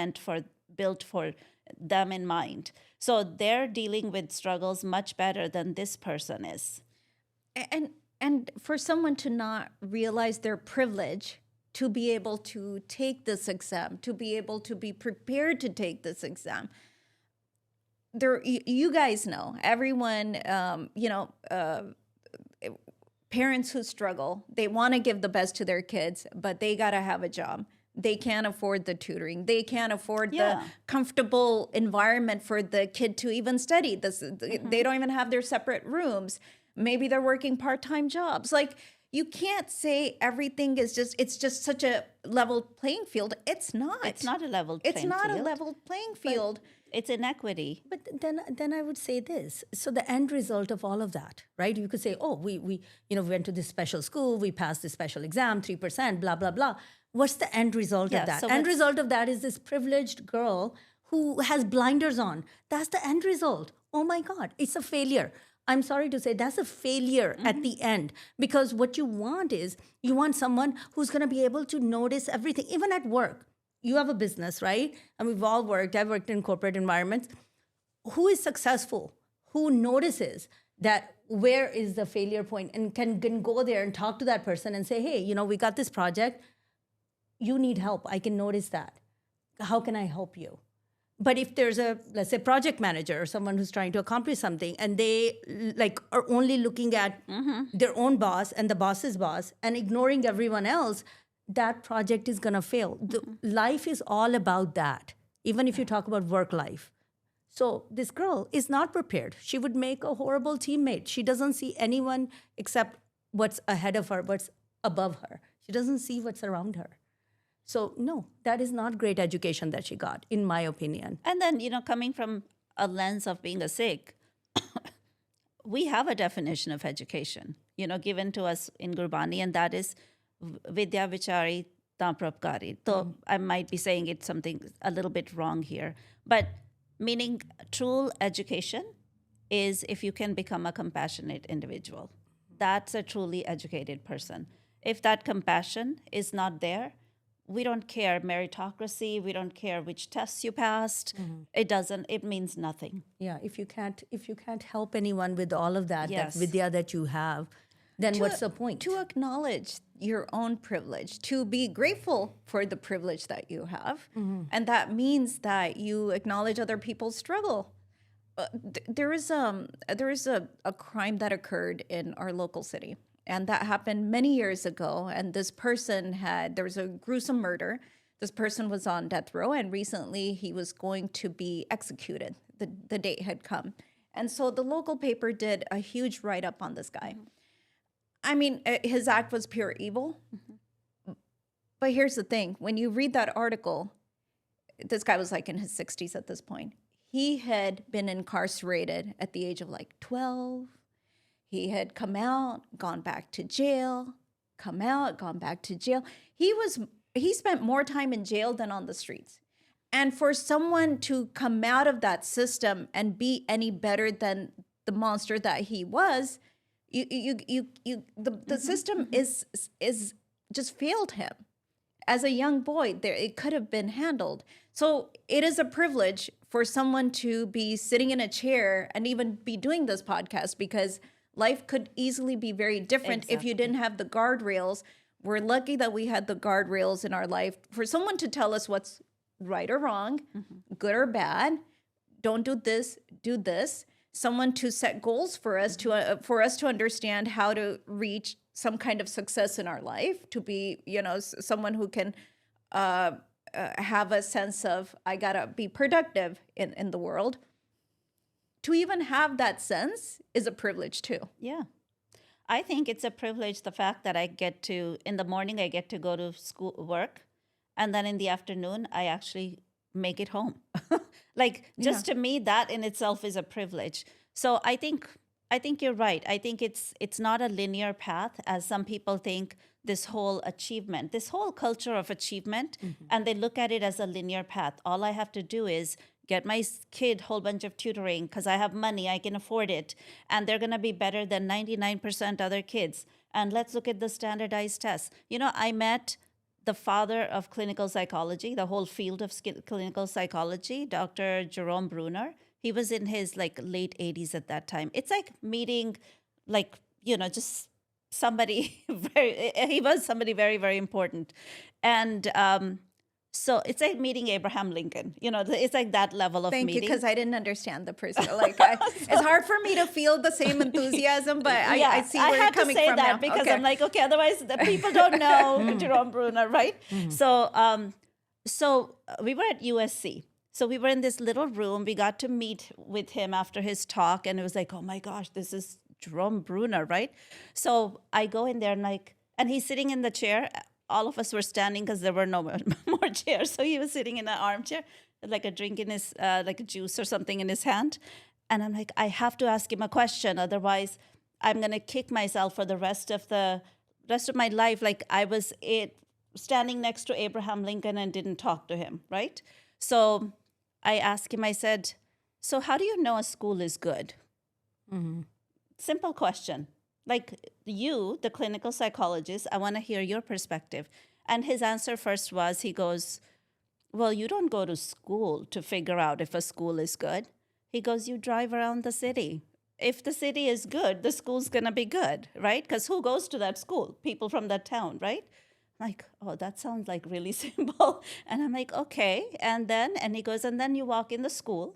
built for them in mind. So they're dealing with struggles much better than this person is. And for someone to not realize their privilege to be able to take this exam, to be able to be prepared to take this exam. You guys know, everyone, parents who struggle, they want to give the best to their kids, but they got to have a job. They can't afford the tutoring. They can't afford the comfortable environment for the kid to even study. They don't even have their separate rooms. Maybe they're working part-time jobs. Like, you can't say everything is it's just such a level playing field. It's not. It's not a level playing field. It's not a level playing field. It's inequity. But then I would say this. So the end result of all of that, right? You could say, oh, we went to this special school, we passed this special exam, 3%, blah, blah, blah. What's the end result of that? So end result of that is this privileged girl who has blinders on. That's the end result. Oh my God, it's a failure. I'm sorry to say that's a failure at the end, because what you want is you want someone who's going to be able to notice everything, even at work. You have a business, right? And we've all worked. I've worked in corporate environments. Who is successful? Who notices that where is the failure point and can go there and talk to that person and say, hey, we got this project. You need help. I can notice that. How can I help you? But if there's let's say, project manager or someone who's trying to accomplish something and they are only looking at their own boss and the boss's boss and ignoring everyone else, that project is going to fail. Life is all about that, even if you talk about work life. So this girl is not prepared. She would make a horrible teammate. She doesn't see anyone except what's ahead of her, what's above her. She doesn't see what's around her. So no, that is not great education that she got, in my opinion. And then, coming from a lens of being a Sikh, we have a definition of education, given to us in Gurbani, and that is Vidya Vichari Tamprapkari. So I might be saying it's something a little bit wrong here. But meaning true education is if you can become a compassionate individual. That's a truly educated person. If that compassion is not there, we don't care meritocracy, we don't care which tests you passed. It means nothing. Yeah, if you can't help anyone with all of that, Yes. that vidya that you have, then what's the point? To acknowledge your own privilege, to be grateful for the privilege that you have. And that means that you acknowledge other people's struggle. There is a crime that occurred in our local city. And that happened many years ago. And this person there was a gruesome murder. This person was on death row, and recently he was going to be executed. The date had come. And so the local paper did a huge write-up on this guy. I mean, his act was pure evil. But here's the thing. When you read that article, this guy was like in his 60s at this point. He had been incarcerated at the age of 12. He had come out, gone back to jail, come out, gone back to jail. He spent more time in jail than on the streets. And for someone to come out of that system and be any better than the monster that he was, the system is just failed him. As a young boy, it could have been handled. So it is a privilege for someone to be sitting in a chair and even be doing this podcast, because life could easily be very different if you didn't have the guardrails. We're lucky that we had the guardrails in our life for someone to tell us what's right or wrong, good or bad. Don't do this, do this. Someone to set goals for us to understand how to reach some kind of success in our life, to be, someone who can have a sense of, I gotta be productive in the world. To even have that sense is a privilege too. Yeah. I think it's a privilege, the fact that I get to, in the morning, I get to go to school, work, and then in the afternoon, I actually make it home. Like, just to me, that in itself is a privilege. So I think you're right. I think it's not a linear path, as some people think. This whole achievement, this whole culture of achievement, and they look at it as a linear path. All I have to do is get my kid whole bunch of tutoring because I have money, I can afford it, and they're going to be better than 99% other kids. And let's look at the standardized tests. You know, I met the father of clinical psychology, the whole field of clinical psychology, Dr. Jerome Bruner. He was in his like late 80s at that time. It's like meeting, like, you know, just somebody he was somebody very, very important. And so it's like meeting Abraham Lincoln. You know, it's like that level of Thank meeting. you, because I didn't understand the person. Like, it's hard for me to feel the same enthusiasm, but I see where you're coming from now. I have to say that because I'm like, okay, otherwise the people don't know Jerome Bruner, right? So we were at USC. So we were in this little room. We got to meet with him after his talk, and it was like, oh my gosh, this is Jerome Bruner, right? So I go in there and he's sitting in the chair. All of us were standing because there were no more chairs. So he was sitting in an armchair, like a drink in his, like a juice or something in his hand. And I'm like, I have to ask him a question. Otherwise, I'm going to kick myself for the rest of my life. Like I was standing next to Abraham Lincoln and didn't talk to him, right? So I asked him, I said, so how do you know a school is good? Simple question. Like you, the clinical psychologist, I want to hear your perspective. And his answer first was, he goes, well, you don't go to school to figure out if a school is good. He goes, you drive around the city. If the city is good, the school's going to be good, right? Because who goes to that school? People from that town, right? I'm like, oh, that sounds like really simple. And I'm like, okay. And he goes, and then you walk in the school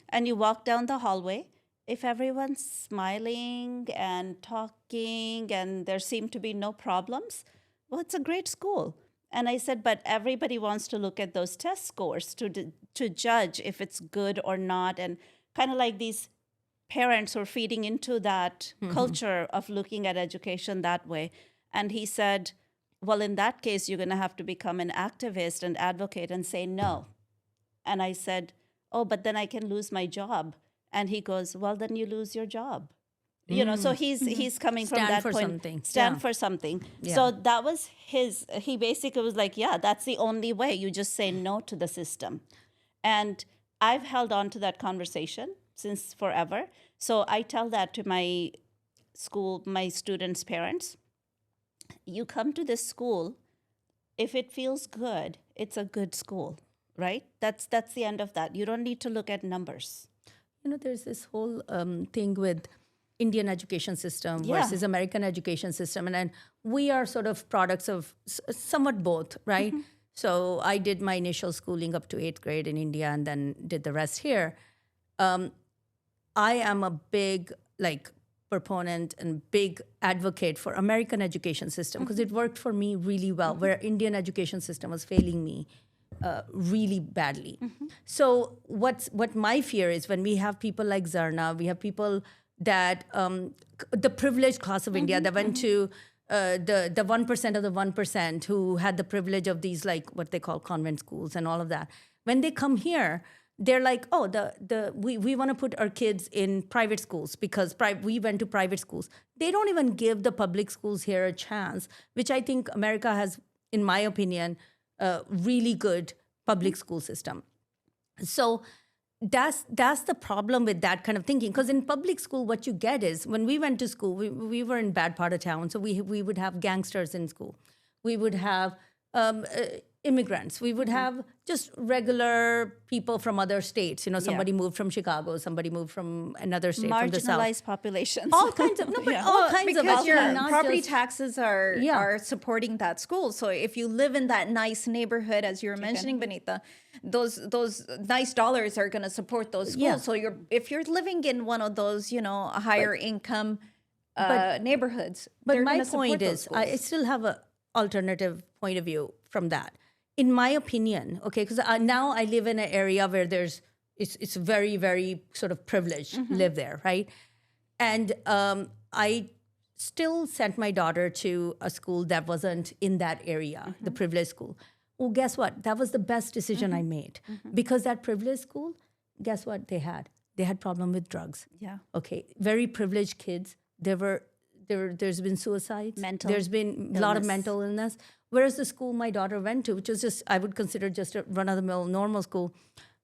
and you walk down the hallway. If everyone's smiling and talking and there seem to be no problems, well, it's a great school. And I said, but everybody wants to look at those test scores to judge if it's good or not. And kind of like these parents were feeding into that culture of looking at education that way. And he said, well, in that case, you're going to have to become an activist and advocate and say no. And I said, oh, but then I can lose my job. And he goes, well, then you lose your job. You know, so he's coming from that point. Stand for something. Yeah. So that was he basically was like, yeah, that's the only way. You just say no to the system. And I've held on to that conversation since forever. So I tell that to my students' parents. You come to this school, if it feels good, it's a good school, right? That's the end of that. You don't need to look at numbers. You know, there's this whole thing with Indian education system versus American education system. And we are sort of products of somewhat both, right? So I did my initial schooling up to 8th grade in India and then did the rest here. I am a big, proponent and big advocate for American education system because it worked for me really well, where Indian education system was failing me really badly. So what my fear is when we have people like Zarna, we have people that the privileged class of India that went to the 1% of the 1% who had the privilege of these what they call convent schools and all of that. When they come here, they're like, oh, we want to put our kids in private schools because we went to private schools. They don't even give the public schools here a chance, which I think America has, in my opinion, a really good public school system. So that's the problem with that kind of thinking. Because in public school, what you get is, when we went to school, we were in bad part of town, so we would have gangsters in school. We would have immigrants. We would have just regular people from other states. You know, somebody moved from Chicago, somebody moved from another state, from the South. Marginalized populations. All kinds of, all kinds of. Because your property taxes are supporting that school. So if you live in that nice neighborhood, as you were mentioning, Benita, those nice dollars are going to support those schools. Yeah. So if you're living in one of those, higher income neighborhoods, but my point is, I still have an alternative point of view from that. in my opinion, okay, because now I live in an area where it's very, very sort of privileged, live there, right? And I still sent my daughter to a school that wasn't in that area, the privileged school. Well, guess what? That was the best decision I made. Because that privileged school, guess what they had? They had problem with drugs. Yeah. Okay, very privileged kids. There's been suicides. There's been a lot of mental illness. Whereas the school my daughter went to, which was just, I would consider just a run-of-the-mill normal school,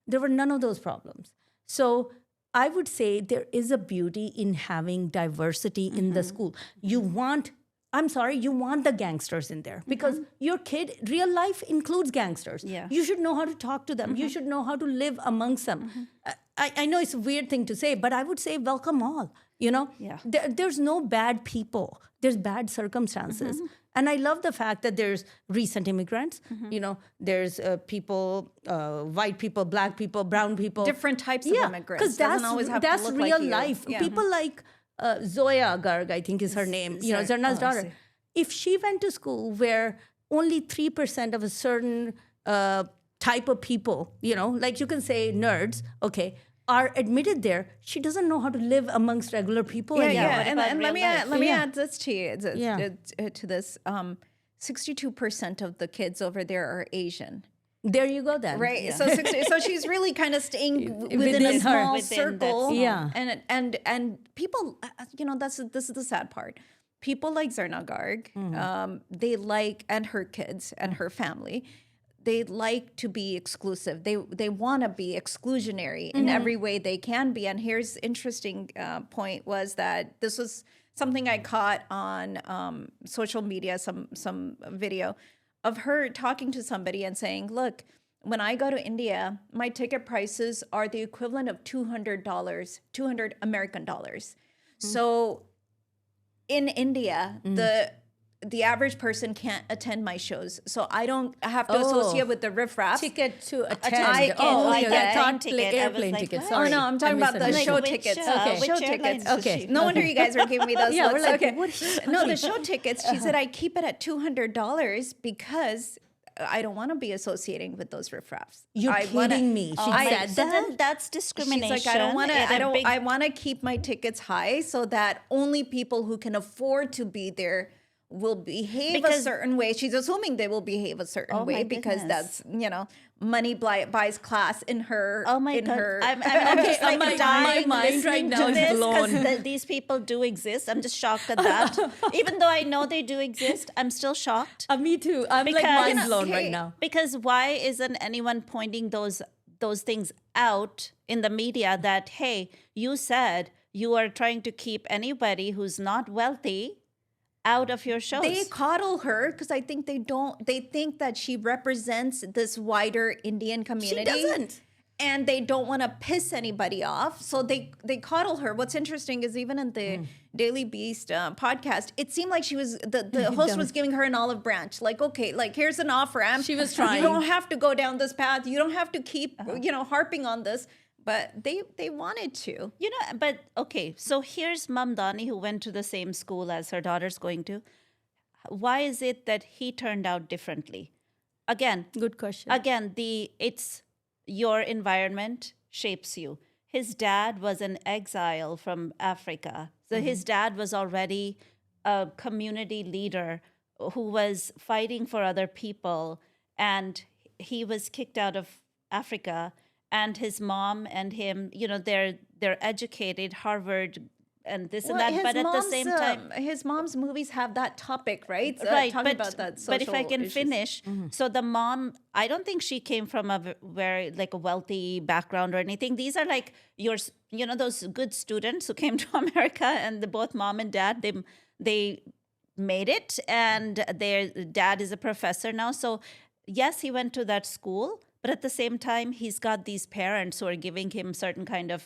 there were none of those problems. So I would say there is a beauty in having diversity in the school. You want the gangsters in there because your kid, real life includes gangsters. Yeah. You should know how to talk to them. You should know how to live amongst them. I know it's a weird thing to say, but I would say welcome all. You know, Yeah. There's no bad people. There's bad circumstances. And I love the fact that there's recent immigrants. You know, there's people, white people, black people, brown people. Different types of immigrants. Because Doesn't always have to that's look real like you. life. Yeah. People like Zoya Garg, I think is her name, you know, Zarna's I daughter. see. If she went to school where only 3% of a certain type of people, you know, like you can say nerds, okay, are admitted there, she doesn't know how to live amongst regular people Yeah, anymore. yeah. What And, about and let real me life? add, let me Yeah. add this to you. Yeah. To this. 62% of the kids over there are Asian. There you go then. Right. So so she's really kind of staying within a Within her. small Within that circle. small. Yeah. And people, you know, this is the sad part. People like Zarna Garg, they like, and her kids and her family, they like to be exclusive. They want to be exclusionary in every way they can be. And here's interesting point was that this was something I caught on social media, some video of her talking to somebody and saying, look, when I go to India, my ticket prices are the equivalent of $200, 200 American dollars. So in India, the average person can't attend my shows. So I don't have to associate with the riffraff. Ticket to attend. ticket, Oh, like okay. a I thought plane ticket. I was airplane like, ticket. what? Sorry. Oh no, I'm talking about the misunderstood. show Which, tickets. Okay. which Show airlines tickets. does Okay. she- No wonder you guys are giving me those Yeah, looks. we're like, okay. what is No, the show tickets. She said I keep it at $200 because I don't want to be associating with those riffraffs. You're I kidding wanna- me. She said So that? then that's She's discrimination. like, I don't want to. at a I don't. big- I want to keep my tickets high so that only people who can afford to be there will behave a Because- certain way. She's assuming they will behave a certain Oh, my way because goodness. that's money buys class in her. Oh my in god! her. I'm Okay, just like my dying mind right listening now to is this blown. because these people do exist. I'm just shocked at that. Even though I know they do exist, I'm still shocked. Me too. I'm like Because- mind blown hey, right now. Because why isn't anyone pointing those things out in the media that, hey, you said you are trying to keep anybody who's not wealthy out of your shows? They coddle her because I think they think that she represents this wider Indian community. doesn't. And they don't want to piss anybody off. So they coddle her. What's interesting is even in the Daily Beast podcast, it seemed like she was, the host was giving her an olive branch. Like, okay, like here's an off ramp. She was trying. You don't have to go down this path. You don't have to keep, harping on this. But they wanted to. You know, but okay, so here's Mamdani who went to the same school as her daughter's going to. Why is it that he turned out differently? Again, Good question. it's your environment shapes you. His dad was an exile from Africa. So his dad was already a community leader who was fighting for other people, and he was kicked out of Africa. And his mom and him, they're educated, Harvard, and this and that. But at the same time, his mom's movies have that topic, right? right? Talking about that. But if I social can issues. finish, so the mom, I don't think she came from a very like a wealthy background or anything. These are like those good students who came to America, and both mom and dad, they made it, and their dad is a professor now. So yes, he went to that school. But at the same time, he's got these parents who are giving him certain kind of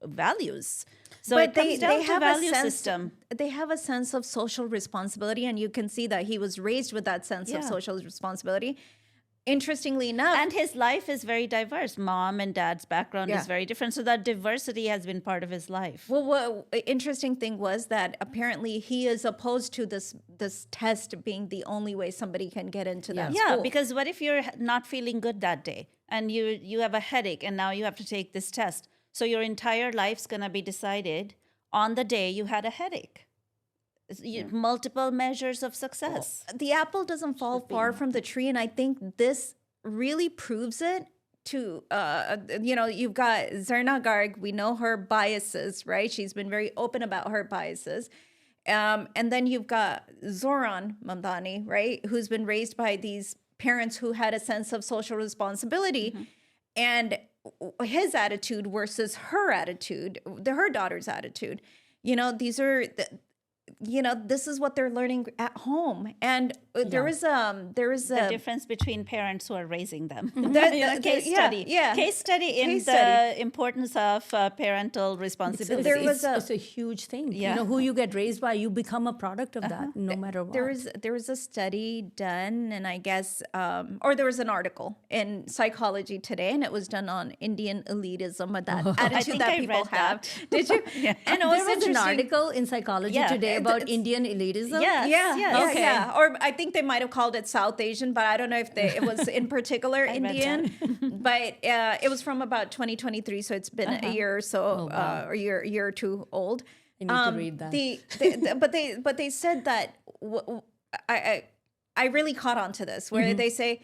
values. So it comes down to value system. They have a sense of social responsibility, and you can see that he was raised with that sense of Yeah. social responsibility. interestingly enough, And his life is very diverse. Mom and dad's background Yeah. is very different. So that diversity has been part of his life. well, what interesting thing was that apparently he is opposed to this test being the only way somebody can get into that Yeah, school. because what if you're not feeling good that day and you have a headache and now you have to take this test? So your entire life's going to be decided on the day you had a headache. Multiple measures of success. The apple doesn't fall far from the tree, and I think this really proves it. To you've got Zarna Garg. We know her biases, right? She's been very open about her biases. And then you've got Zoran Mamdani, right, who's been raised by these parents who had a sense of social responsibility, and his attitude versus her attitude, her daughter's attitude. These are this is what they're learning at home, and there is The a difference between parents who are raising them. Case study in Case the study. importance of parental responsibility. There was it's a huge thing. Yeah. Who you get raised by, you become a product of that, no matter what. there was a study done, and I guess or there was an article in Psychology Today, and it was done on Indian elitism, or that attitude think that I people read have. that. Did you? And it was there was an interesting. article in Psychology Yeah, Today about it's- Indian elitism. Yes, Yeah, yes. yeah, Okay. yeah. Or I think they might have called it South Asian, but I don't know if it was in particular read Indian. But it was from about 2023, so it's been a year or so, or year or two old. I need to read that. But they said that I really caught on to this, where they say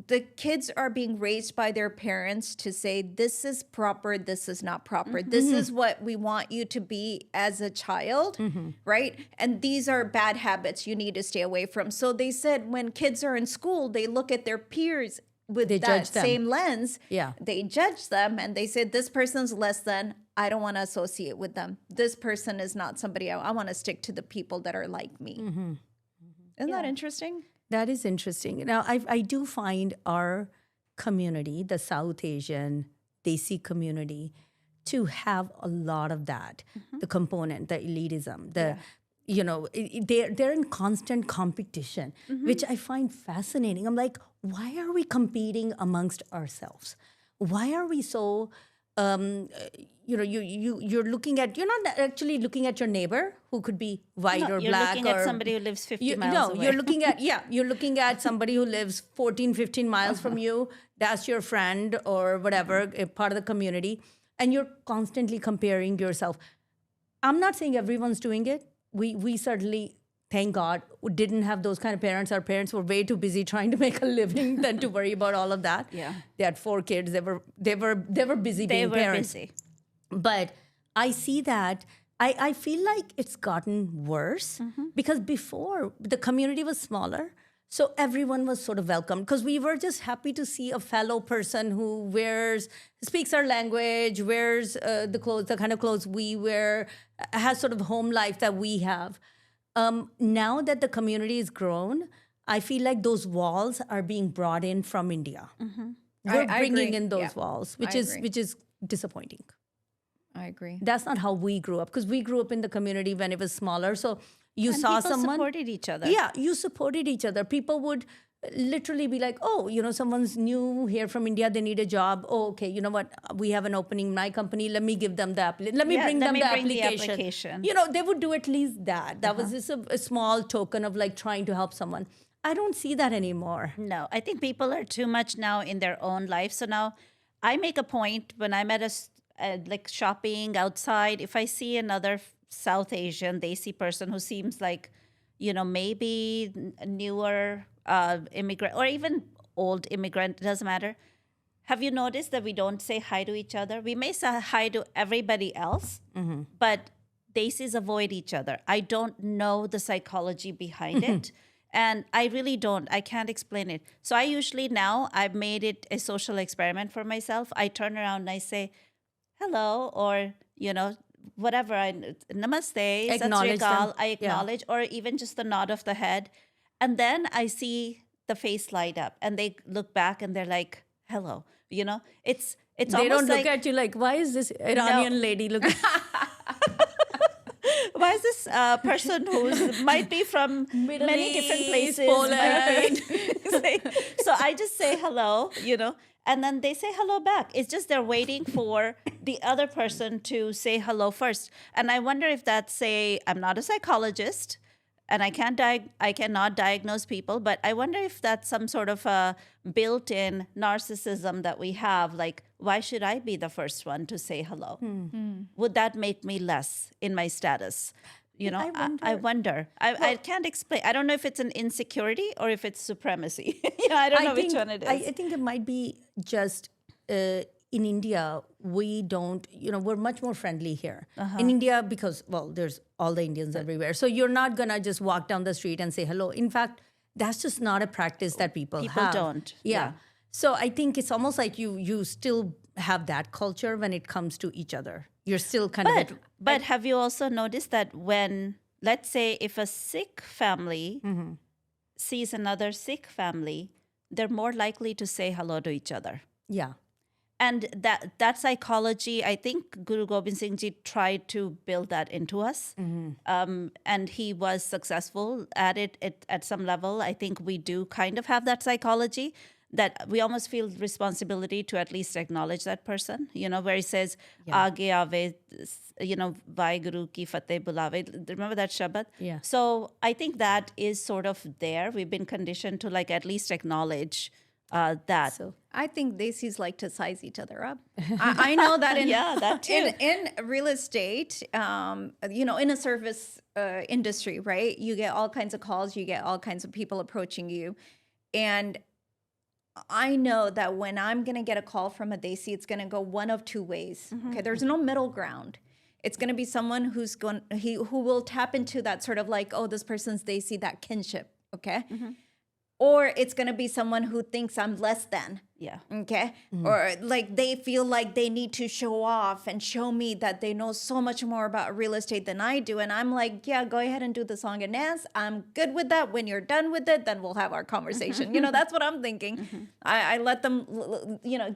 the kids are being raised by their parents to say, this is proper, this is not proper. This is what we want you to be as a child, right? And these are bad habits you need to stay away from. So they said when kids are in school, they look at their peers with They that judge them. same lens. Yeah. They judge them and they say, this person's less than, I don't want to associate with them. This person is not somebody I want to stick to the people that are like me. Isn't that interesting? That is interesting. Now, I do find our community, the South Asian Desi community, to have a lot of that, the component, the elitism, they're in constant competition, which I find fascinating. I'm like, why are we competing amongst ourselves? Why are we so you're not actually looking at your neighbor who could be white or you're black, looking or at somebody who lives 50 miles away. you're looking at somebody who lives 14, 15 miles from you. That's your friend or whatever, a part of the community, and you're constantly comparing yourself. I'm not saying everyone's doing it. We certainly, thank God, didn't have those kind of parents. Our parents were way too busy trying to make a living than to worry about all of that. Yeah. They had 4 kids. They were busy They being were parents. busy. But I see that I feel like it's gotten worse because before the community was smaller. So everyone was sort of welcomed because we were just happy to see a fellow person who speaks our language, wears the kind of clothes we wear, has sort of home life that we have. Now that the community is grown, I feel like those walls are being brought in from India. We're I bringing agree. in those Yeah. walls, I agree. which is disappointing. I agree. That's not how we grew up, because we grew up in the community when it was smaller. So you And saw people someone. supported each other. Yeah, you supported each other. People would literally be like, oh, someone's new here from India, they need a job. Oh, okay, you know what? We have an opening in my company. Let me give them the let me Yeah, bring let them me the bring the application. application. They would do at least that. That was just a small token of like trying to help someone. I don't see that anymore. No, I think people are too much now in their own life. So now I make a point when I'm at like shopping outside, if I see another South Asian Desi person who seems like, maybe newer immigrant or even old immigrant, it doesn't matter. Have you noticed that we don't say hi to each other? We may say hi to everybody else, but Desis avoid each other. I don't know the psychology behind it. And I really don't. I can't explain it. So I've made it a social experiment for myself. I turn around and I say, hello, or, whatever, namaste, Acknowledge sat sri akal, them. I acknowledge, or even just the nod of the head. And then I see the face light up and they look back and they're like, hello, it's They almost don't like, look at you like, why is this Iranian lady looking? why is this person who might be from many different East, places? Poland. So I just say hello, and then they say hello back. It's just they're waiting for the other person to say hello first. And I wonder if that's I'm not a psychologist and I cannot diagnose people, but I wonder if that's some sort of a built-in narcissism that we have. Like, why should I be the first one to say hello? Would that make me less in my status? I wonder. I can't explain. I don't know if it's an insecurity or if it's supremacy. I don't know which one it is. I think it might be just in India, we don't, we're much more friendly here. In India, because, there's all the Indians everywhere. So you're not going to just walk down the street and say hello. In fact, that's just not a practice that people have. People don't. Yeah. So I think it's almost like you still have that culture when it comes to each other. You're still kind of... But have you also noticed that when, let's say, if a Sikh family sees another Sikh family, they're more likely to say hello to each other. Yeah. And that psychology, I think Guru Gobind Singh Ji tried to build that into us. And he was successful at it at some level. I think we do kind of have that psychology that we almost feel responsibility to at least acknowledge that person, where he says, Aage aave, Vaheguru ki fateh bulave. Remember that Shabad? Yeah. So I think that is sort of there. We've been conditioned to at least acknowledge that. So I think Desis like to size each other up. I know that that too. In real estate, in a service industry, right? You get all kinds of calls, you get all kinds of people approaching you. And I know that when I'm going to get a call from a Desi, it's going to go one of two ways. Okay, there's no middle ground. It's going to be someone who will tap into that sort of this person's Desi, that kinship. Okay. Or it's going to be someone who thinks I'm less than. Yeah. Okay. Or they feel like they need to show off and show me that they know so much more about real estate than I do. And I'm like, yeah, go ahead and do the song and dance. I'm good with that. When you're done with it, then we'll have our conversation. That's what I'm thinking. I let them,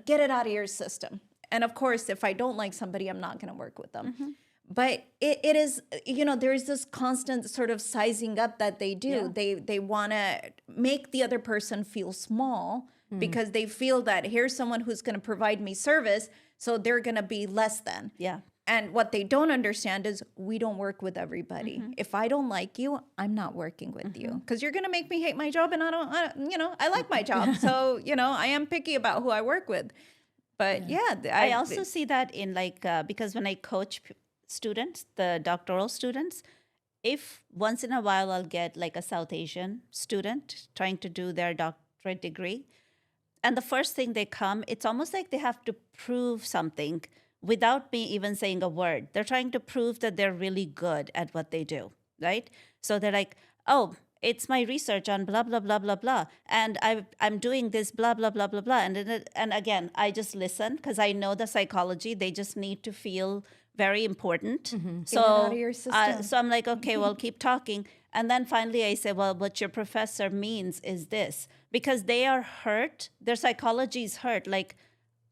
get it out of your system. And of course, if I don't like somebody, I'm not going to work with them. But it is, there's this constant sort of sizing up that they do. Yeah. They want to make the other person feel small because they feel that here's someone who's going to provide me service, so they're going to be less than. Yeah. And what they don't understand is we don't work with everybody. If I don't like you, I'm not working with you because you're going to make me hate my job, and I like my job. So, I am picky about who I work with. But I also see that in because when I coach students, the doctoral students, if once in a while I'll get a South Asian student trying to do their doctorate degree, and the first thing they come, it's almost like they have to prove something without me even saying a word. They're trying to prove that they're really good at what they do, right? So they're like, oh, it's my research on blah, blah, blah, blah, blah. And I'm doing this blah, blah, blah, blah, blah. And again, I just listen because I know the psychology. They just need to feel very important. So, get it out of your system. So I'm like, okay, well, keep talking. And then finally I say, well, what your professor means is this. Because they are hurt. Their psychology is hurt.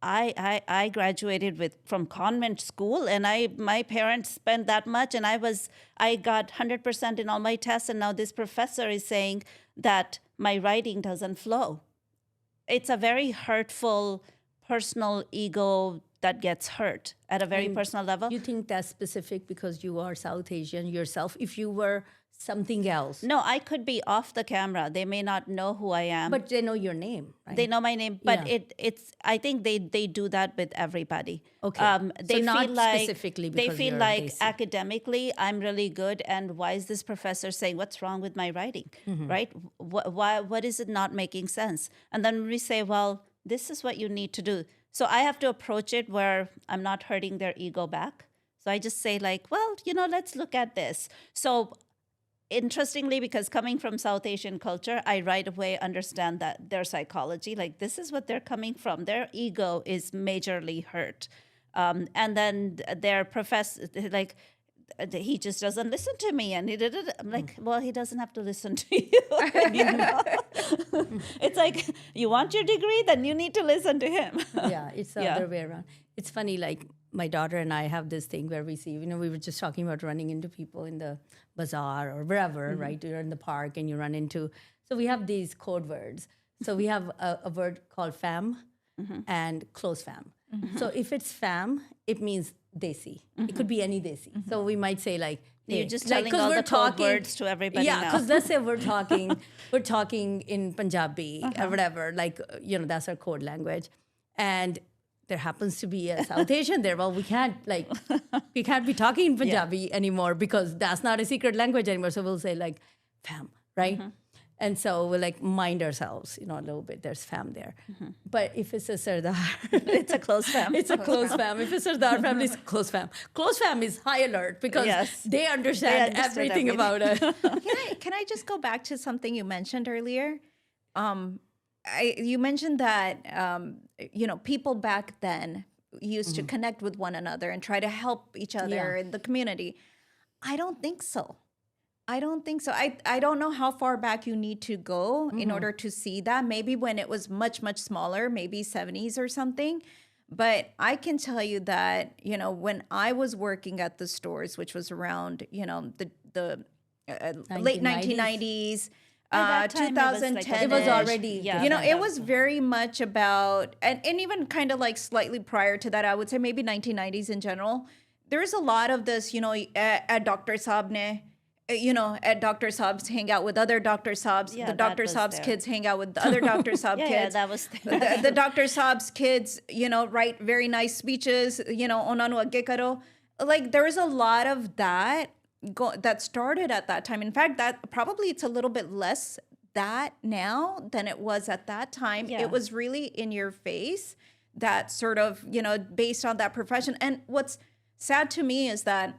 I graduated from convent school, and my parents spent that much, and I got 100% in all my tests, and now this professor is saying that my writing doesn't flow. It's a very hurtful personal ego that gets hurt at a very personal level. You think that's specific because you are South Asian yourself? If you were something else. No, I could be off the camera. They may not know who I am. But they know your name, right? They know my name, but it's. I think they do that with everybody. Okay. They so not feel like, specifically because they feel you're like basic. academically I'm really good, and why is this professor saying what's wrong with my writing, right? What is it not making sense? And then we say, well, this is what you need to do. So I have to approach it where I'm not hurting their ego back. So I just say well, let's look at this. So interestingly, because coming from South Asian culture, I right away understand that their psychology, this is what they're coming from. Their ego is majorly hurt. And then their professor, he just doesn't listen to me. And I'm like, well, he doesn't have to listen to you. It's like, you want your degree, then you need to listen to him. Yeah, it's the other way around. It's funny, my daughter and I have this thing where we see, we were just talking about running into people in the bazaar or wherever, right? You're in the park and you run into, so we have these code words. So we have a word called fam and close fam. So if it's fam, it means desi. It could be any desi. So we might say like, You're hey, just like, telling 'cause all we're the code words to everybody Yeah, now. because let's say we're talking in Punjabi or whatever, like, that's our code language. And there happens to be a South Asian there. Well, we can't be talking in Punjabi anymore because that's not a secret language anymore. So we'll say like fam, right? And so we'll like mind ourselves, a little bit. There's fam there. But if it's a Sardar, It's a close fam. it's a close fam. If it's a Sardar family, it's close fam. Close fam is high alert because Yes. they understand understood everything about it. Can I just go back to something you mentioned earlier? You mentioned that people back then used to connect with one another and try to help each other in the community. I don't think so. I don't know how far back you need to go in order to see that. Maybe when it was much, much smaller, maybe 70s or something. But I can tell you that, when I was working at the stores, which was around, the late 1990s, By that time, 2010. It was already, It was very much about, and even kind of like slightly prior to that, I would say maybe 1990s in general. There's a lot of this, at Dr. Saab ne, at Dr. Saab's hang out with other Dr. Saab's. Yeah, The that Dr. was Saab's there. kids hang out with the other Dr. Saab Yeah, kids. that was The Dr. Saab's kids, write very nice speeches, onanu agge karo. Like there was a lot of that that started at that time. In fact, that probably it's a little bit less that now than it was at that time. Yeah. It was really in your face, that sort of, based on that profession. And what's sad to me is that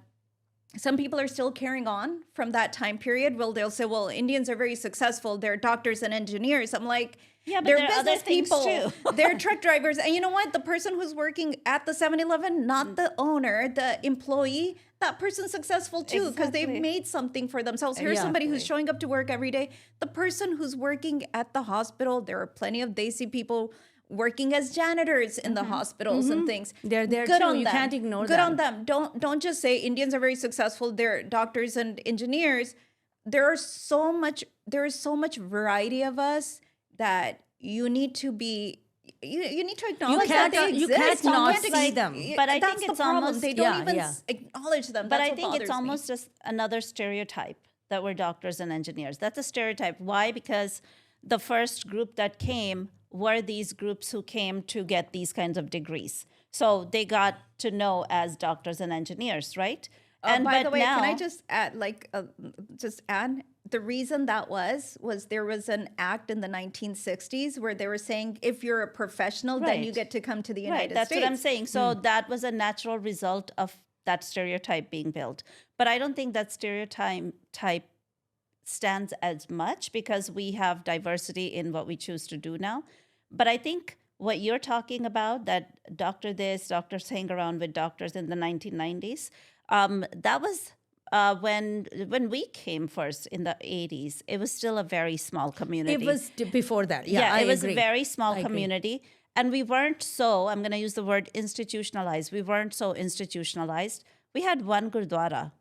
some people are still carrying on from that time period. Well, they'll say, well, Indians are very successful. They're doctors and engineers. I'm like, Yeah, but they're there are other business things people. too. They're truck drivers. And you know what? The person who's working at the 7-Eleven, not the owner, the employee, that person's successful too because they've Exactly. made something for themselves. Here's somebody who's showing up to work every day. The person who's working at the hospital, there are plenty of Desi people working as janitors in the hospitals and things. They're there Good too. on You them. can't ignore Good them. on them. Don't just say Indians are very successful. They're doctors and engineers. There is so much variety of us that you need to be. You need to acknowledge can't- that they you exist. can't not can't see them. But I that's think the it's problem. almost- They don't Yeah, even yeah. acknowledge them. But That's I what think it's bothers me. almost just another stereotype that we're doctors and engineers. That's a stereotype. Why? Because the first group that came were these groups who came to get these kinds of degrees. So they got to know as doctors and engineers, right? And by the way, now, can I just add, the reason that was there was an act in the 1960s where they were saying if you're a professional, then you Right. get to come to the right, United that's States. what I'm saying. So that was a natural result of that stereotype being built. But I don't think that stereotype stands as much because we have diversity in what we choose to do now. But I think what you're talking about, that doctors hang around with doctors in the 1990s, that was when we came first in the 80s. It was still a very small community. It was before that. Yeah, I it was agree. a very small I agree. community. And we weren't so, I'm going to use the word institutionalized. We weren't so institutionalized. We had one Gurdwara,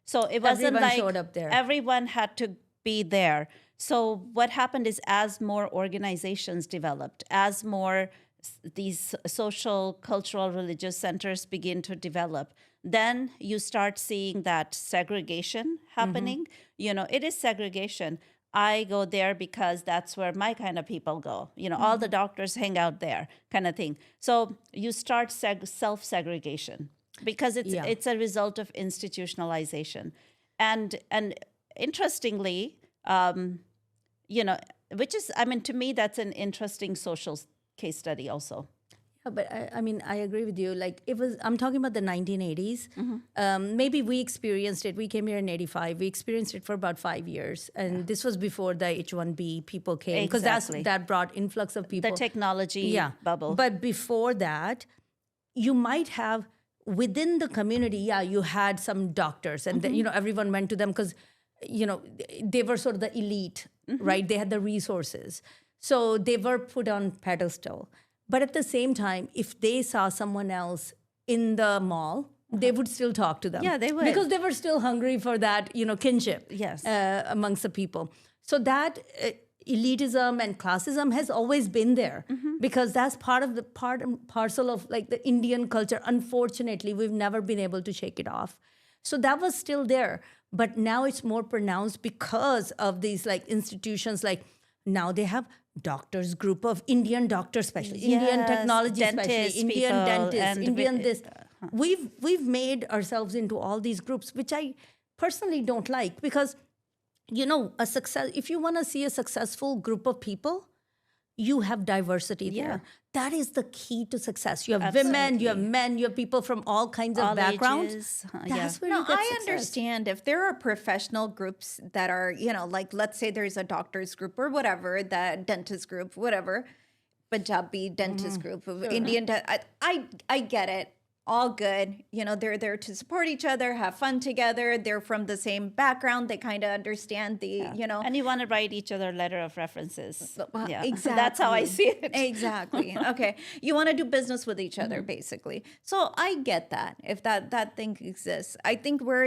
so it wasn't Everyone like showed up there. everyone had to be there. So what happened is as more organizations developed, as more these social, cultural, religious centers begin to develop, then you start seeing that segregation happening. It is segregation. I go there because that's where my kind of people go. All the doctors hang out there, kind of thing. So you start self-segregation because it's a result of institutionalization, and interestingly, which is, to me, that's an interesting social case study also. Yeah, but I agree with you. Like I'm talking about the 1980s. Maybe we experienced it. We came here in 85. We experienced it for about 5 years. And this was before the H-1B people came. Because Exactly. that brought influx of people. The technology bubble. But before that, you might have, within the community, you had some doctors. And, everyone went to them because, they were sort of the elite, right? They had the resources. So they were put on pedestal. But at the same time, if they saw someone else in the mall, they would still talk to them. Yeah, they would. Because they were still hungry for that, kinship Yes. amongst the people. So that, elitism and classism has always been there because that's part of the part and parcel of like the Indian culture. Unfortunately, we've never been able to shake it off. So that was still there, but now it's more pronounced because of these like institutions. Like now they have doctors group of Indian doctor specialists, Indian technology specialists, Indian dentists, Indian this. We've made ourselves into all these groups, which I personally don't like because, you know, if you want to see a successful group of people, you have diversity there. That is the key to success. You have women, you have men, you have people from all kinds of backgrounds. Ages. That's where No, you get I success. understand if there are professional groups that are, you know, like let's say there's a doctor's group or whatever, the dentist group, whatever, Punjabi dentist group, Indian. I get it. All good. You know, they're there to support each other, have fun together. They're from the same background. They kind of understand the, you know. And you want to write each other a letter of references. Yeah, Exactly. That's how I see it. Exactly. Okay. You want to do business with each other, basically. So I get that. If that thing exists, I think where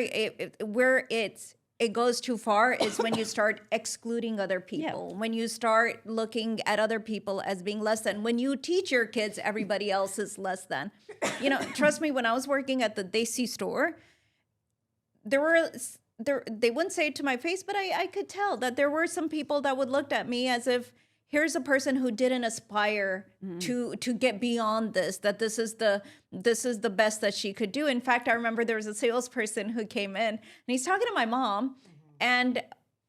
it goes too far is when you start excluding other people, when you start looking at other people as being less than, when you teach your kids everybody else is less than. You know, trust me, when I was working at the Desi store, they wouldn't say it to my face, but I could tell that there were some people that would look at me as if, here's a person who didn't aspire to get beyond this, that this is the best that she could do. In fact, I remember there was a salesperson who came in and he's talking to my mom, and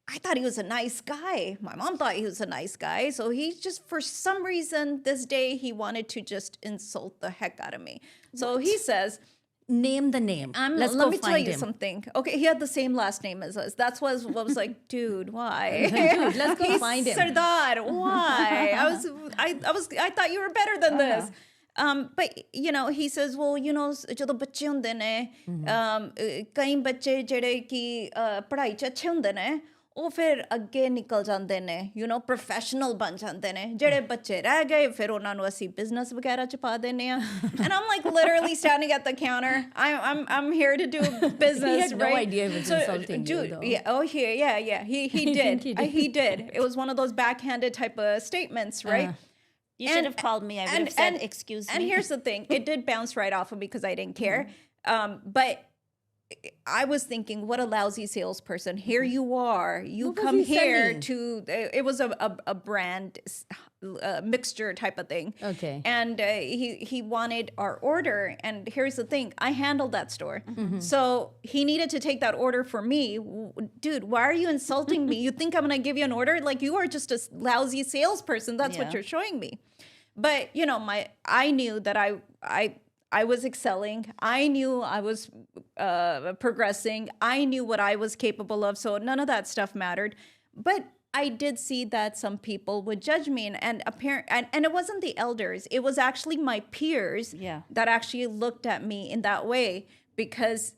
I thought he was a nice guy. My mom thought he was a nice guy. So he just, for some reason, this day, he wanted to just insult the heck out of me. So he says, Name the name. let me tell you something. Okay, he had the same last name as us. That's what I was like, dude, why? Dude, let's go find him. Sardar, why? I thought you were better than this. But you know, he says, well, you know, ਜਦੋਂ ਬੱਚੇ ਹੁੰਦੇ ਨੇ ਕਈ ਬੱਚੇ ਜਿਹੜੇ ਕਿ ਪੜ੍ਹਾਈ 'ਚ ਅੱਛੇ ਹੁੰਦੇ ਨੇ ਉਹ ਫਿਰ ਅੱਗੇ ਨਿਕਲ ਜਾਂਦੇ ਨੇ, you know, professional ਬਣ ਜਾਂਦੇ ਨੇ. ਜਿਹੜੇ ਬੱਚੇ ਰਹਿ ਗਏ ਫਿਰ ਉਹਨਾਂ ਨੂੰ ਅਸੀਂ business ਵਗੈਰਾ 'ਚ ਪਾ ਦਿੰਦੇ ਆ. And I'm like literally standing at the counter. I'm here to do business, He had no right? idea he was insulting you, though. Yeah, oh yeah. He did. He did. It was one of those backhanded type of statements, right? You should have called me. I would have said, excuse me. And here's the thing. It did bounce right off of me because I didn't care. But I was thinking, what a lousy salesperson. Here you are. You What was come he here selling? to, it was a brand mixture type of thing. Okay. And he wanted our order. And here's the thing. I handled that store. So he needed to take that order for me. Dude, why are you insulting me? You think I'm going to give you an order? Like, you are just a lousy salesperson. That's what you're showing me. But, you know, I knew that I was excelling. I knew I was progressing. I knew what I was capable of. So none of that stuff mattered. But I did see that some people would judge me, and it wasn't the elders. It was actually my peers that actually looked at me in that way, because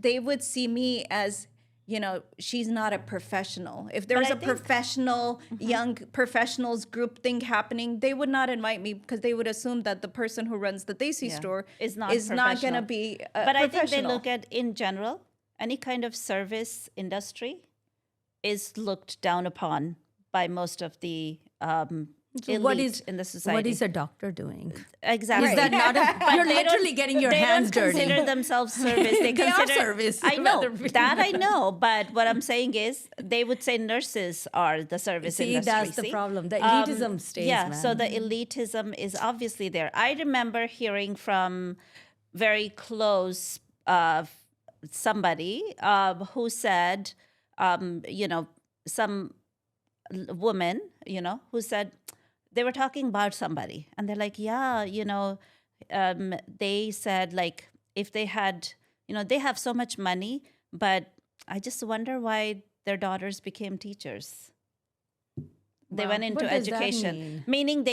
they would see me as, you know, she's not a professional. If there was a professional, young professionals group thing happening, they would not invite me because they would assume that the person who runs the Desi store is not going to be But I think they professional. look at, in general, any kind of service industry is looked down upon by most of the elite in the society. What is a doctor doing? Exactly. Is that not you're literally getting your hands They don't dirty. consider themselves service. They They are consider service. I know that. I know, but what I'm saying is they would say nurses are the service See, industry. that's the problem. The elitism stays, man. So the elitism is obviously there. I remember hearing from very close somebody who said, you know, some woman, you know, who said they were talking about somebody, and they're like, yeah, you know, they said, like, if they had, you know, they have so much money, but I just wonder why their daughters became teachers. They went into What does that education, mean? meaning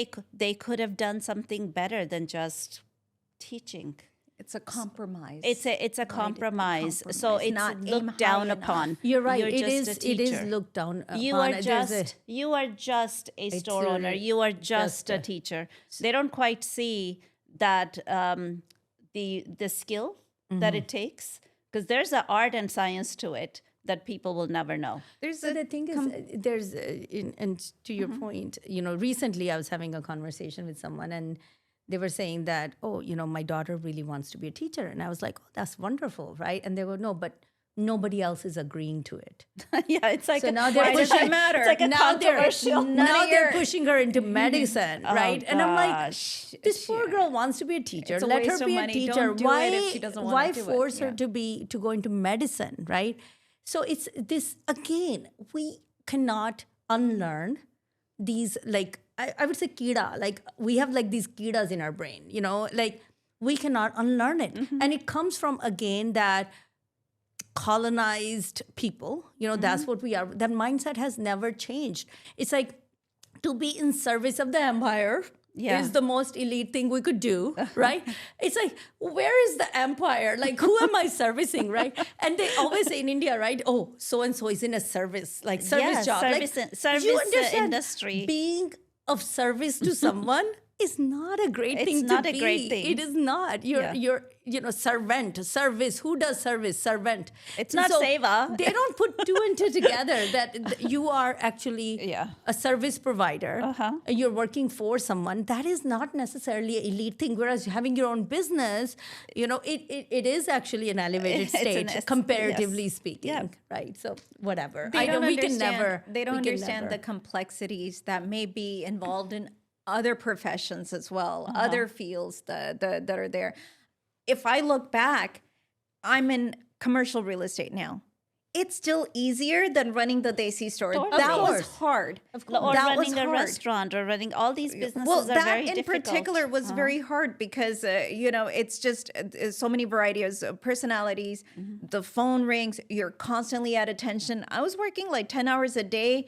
they could have done something better than just teaching. It's a compromise. It's a compromise. So it's not looked down upon. You're right. You're It just is. a It is teacher. looked down upon. You are just a store a- owner. You are just a teacher. They don't quite see that the skill that it takes, because there's an art and science to it. that people will never know. So the thing is, there's, and to your point, recently I was having a conversation with someone and they were saying that, oh, my daughter really wants to be a teacher. And I was like, oh, that's wonderful, right? And they were, no, but nobody else is agreeing to it. Yeah, it's like, So now they're Why does pushing, it matter? It's like a controversial. now they're pushing her into medicine, right? And I'm like, gosh. this poor girl wants to be a teacher. It's a Let waste her of be a money. teacher. Don't do it if she doesn't wanna why do it. force her Yeah. to go into medicine, right? So it's this again. We cannot unlearn these, like I would say kida. Like we have like these kidas in our brain. Like we cannot unlearn it, and it comes from again that colonized people. That's what we are. That mindset has never changed. It's like to be in service of the empire is the most elite thing we could do, right? It's like, where is the empire? Like, who am I servicing, right? And they always say in India, right? Oh, so and so is in a service, like service job. Service you understand industry. Being of service to someone is not a great thing It's not to a be. great thing. It is not. You're servant, service. Who does service? Servant. It's not seva. They don't put two and two together that you are actually a service provider. You're working for someone. That is not necessarily an elite thing. Whereas having your own business, it is actually an elevated stage, comparatively speaking. Right. So whatever. They don't understand never. the complexities that may be involved in other professions as well, other fields that are there. If I look back, I'm in commercial real estate now. It's still easier than running the Desi store. That was hard. Or that was running a hard. restaurant or running all these businesses Well, are that very in difficult. particular was very hard because, it's just so many varieties of personalities. The phone rings. You're constantly at attention. I was working like 10 hours a day,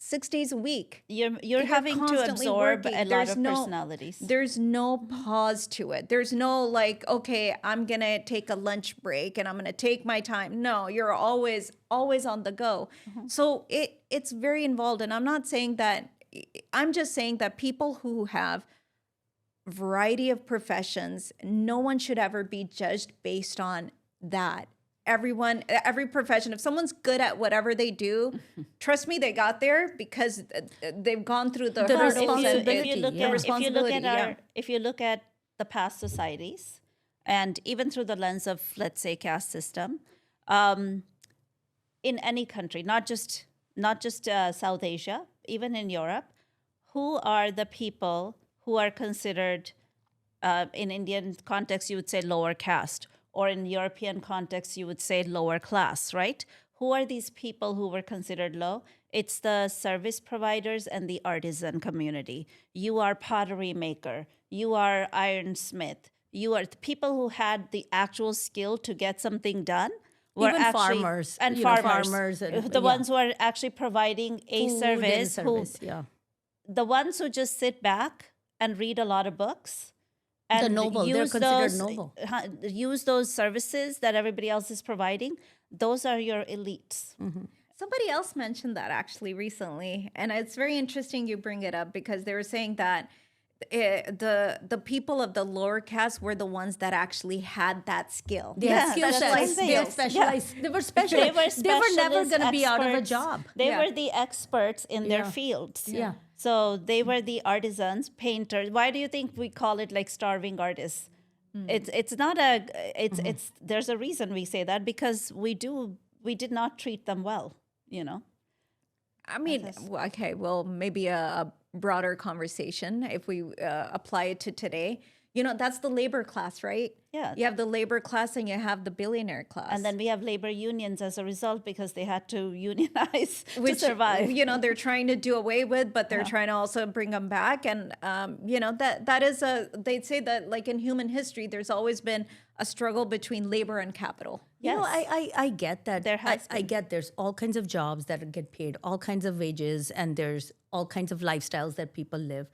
6 days a week. You're having to constantly absorb working. a lot of personalities. There's no pause to it. There's no like, okay, I'm going to take a lunch break and I'm going to take my time. No, you're always on the go. So it's very involved. And I'm not saying that, I'm just saying that people who have variety of professions, no one should ever be judged based on that. Every profession, if someone's good at whatever they do, trust me, they got there because they've gone through the hurdles. If you look at the past societies, and even through the lens of, let's say, caste system, in any country, not just South Asia, even in Europe, who are the people who are considered, in Indian context, you would say lower caste, or in European context, you would say lower class, right? Who are these people who were considered low? It's the service providers and the artisan community. You are pottery maker. You are ironsmith. You are the people who had the actual skill to get something done. Even farmers. And farmers. And, the ones who are actually providing a Food service. and service, The ones who just sit back and read a lot of books. And they're considered noble. Use those services that everybody else is providing. Those are your elites. Somebody else mentioned that actually recently, and it's very interesting you bring it up because they were saying that the people of the lower caste were the ones that actually had that skill. They had skill sets. They had specialized. They were specialized. They were never going to be out of a job. They were the experts in their fields. Yeah. So they were the artisans, painters. Why do you think we call it like starving artists? It's not a it's there's a reason we say that because we did not treat them well, I mean, okay, well, maybe a broader conversation if we apply it to today. That's the labor class, right? Yeah. You have the labor class and you have the billionaire class. And then we have labor unions as a result because they had to unionize to survive. They're trying to do away with, but they're trying to also bring them back. And, that is they'd say that like in human history, there's always been a struggle between labor and capital. Yes. I get that. I get there's all kinds of jobs that get paid, all kinds of wages, and there's all kinds of lifestyles that people live.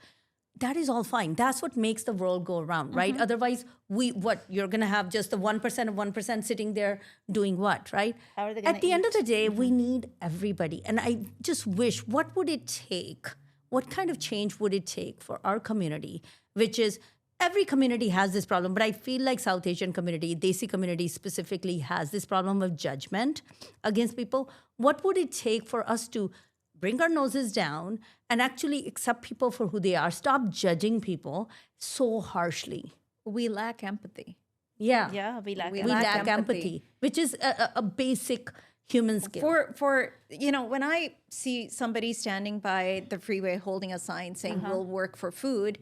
That is all fine. That's what makes the world go around, right? Otherwise, you're going to have just the 1% of 1% sitting there doing what, right? How are they gonna At the end of the day, we need everybody. And I just wish, what would it take? What kind of change would it take for our community, which is every community has this problem, but I feel like South Asian community, Desi community specifically, has this problem of judgment against people. What would it take for us to bring our noses down and actually accept people for who they are? Stop judging people so harshly. We lack empathy. Yeah. Yeah, we lack We We lack lack empathy. empathy, which is a basic human skill. For when I see somebody standing by the freeway holding a sign saying we'll work for food,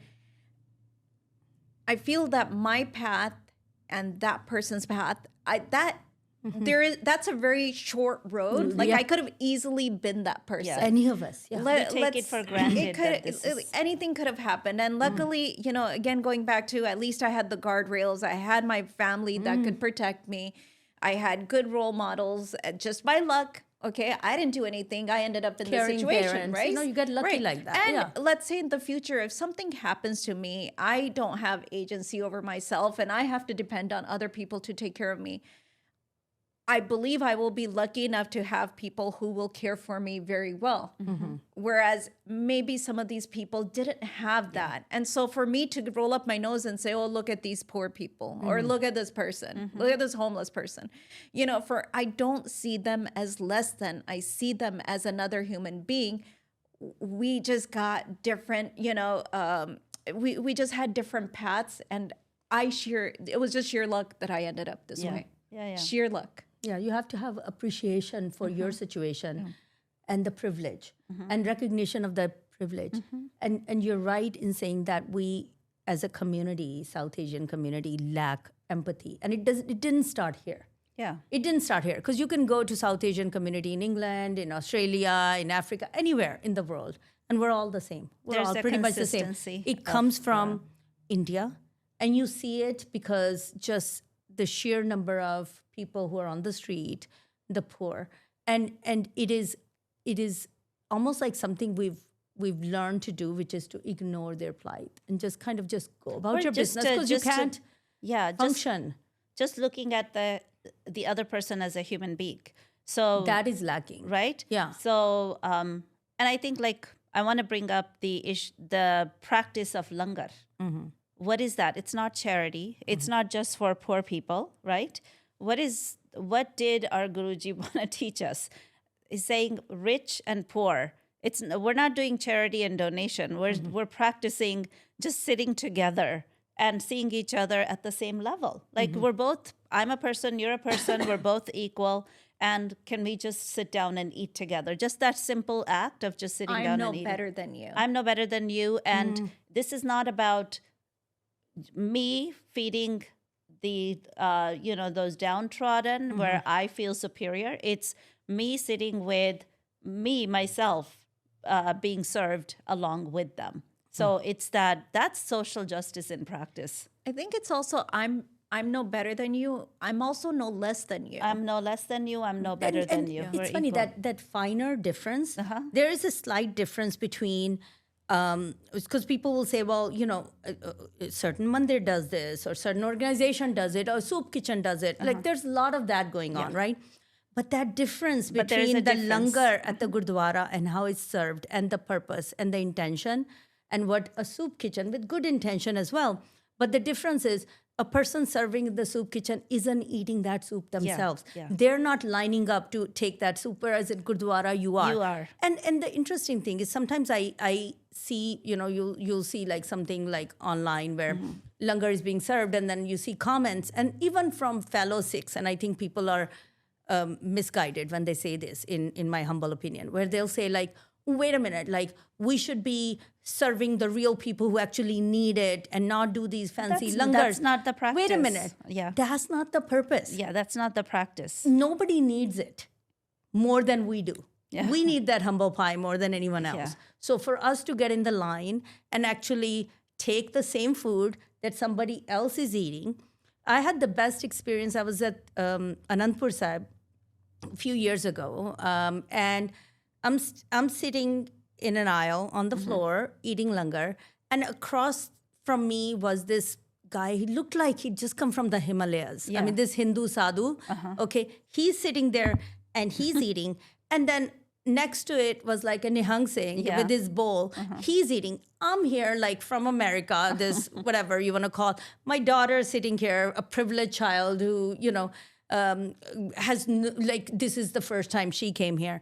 I feel that my path and that person's path, that's a very short road. Like Yeah. I could have easily been that person. Yeah. Any of us. Yeah. take it for granted that this is- Anything could have happened. And luckily, again, going back to at least I had the guardrails. I had my family that could protect me. I had good role models. Just by luck, okay, I didn't do anything. I ended up in this Caring situation, parents. right? You get lucky like that. And Yeah. let's say in the future, if something happens to me, I don't have agency over myself and I have to depend on other people to take care of me. I believe I will be lucky enough to have people who will care for me very well. Whereas maybe some of these people didn't have that. And so for me to roll up my nose and say, oh, look at these poor people, or look at this person, look at this homeless person, I don't see them as less than, I see them as another human being. We just got different, we just had different paths, and it was just sheer luck that I ended up this way. Yeah. Sheer luck. Yeah, you have to have appreciation for your situation and the privilege and recognition of that privilege. And you're right in saying that we, as a community, South Asian community, lack empathy. And it didn't start here. Yeah. It didn't start here because you can go to South Asian community in England, in Australia, in Africa, anywhere in the world, and we're all the same. We're There's all a pretty much the same. consistency It comes from India, and you see it because just the sheer number of people who are on the street, the poor, and it is almost like something we've learned to do, which is to ignore their plight and just kind of just go about Or your just business to- because you just to- can't Yeah, function. just looking at the other person as a human being. So That is lacking. right? Yeah. So and I think I want to bring up the practice of langar. What is that? It's not charity. It's not just for poor people, right? What did our Guruji want to teach us? Is saying rich and poor. We're not doing charity and donation. We're practicing just sitting together and seeing each other at the same level. Like I'm a person, you're a person, we're both equal. And can we just sit down and eat together? Just that simple act of just sitting I'm down no and eating. better than you. I'm no better than you. And this is not about me feeding the those downtrodden where I feel superior. It's me sitting with myself being served along with them. So it's that's social justice in practice. I think it's also I'm no better than you. I'm also no less than you. I'm no less than you. I'm no better than you. It's We're funny equal. that finer difference. There is a slight difference between because people will say, well, a certain mandir does this, or certain organization does it, or soup kitchen does it. Like there's a lot of that going on, right? But that difference But there is a between the difference. langar at the gurdwara and how it's served, and the purpose and the intention, and what a soup kitchen with good intention as well. But the difference is a person serving in the soup kitchen isn't eating that soup themselves. yeah. They're not lining up to take that soup, whereas at gurdwara you are. You are. And the interesting thing is sometimes I see, you'll see like something like online where langar is being served, and then you see comments, and even from fellow Sikhs, and I think people are misguided when they say this, in my humble opinion, where they'll say like, wait a minute, like we should be serving the real people who actually need it and not do these fancy langars. That's not the practice. Wait a minute. Yeah. That's not the purpose. Yeah, that's not the practice. Nobody needs it more than we do. Yeah. We need that humble pie more than anyone else. Yeah. So for us to get in the line and actually take the same food that somebody else is eating, I had the best experience. I was at Anandpur Sahib a few years ago, and I'm sitting in an aisle on the floor eating langar, and across from me was this guy. He looked like he'd just come from the Himalayas. I mean, this Hindu sadhu. Okay, he's sitting there and he's eating, and then next to it was like a Nihang Singh Yeah. with his bowl. He's eating. I'm here, like from America, this whatever you want to call. My daughter sitting here, a privileged child who, like, this is the first time she came here.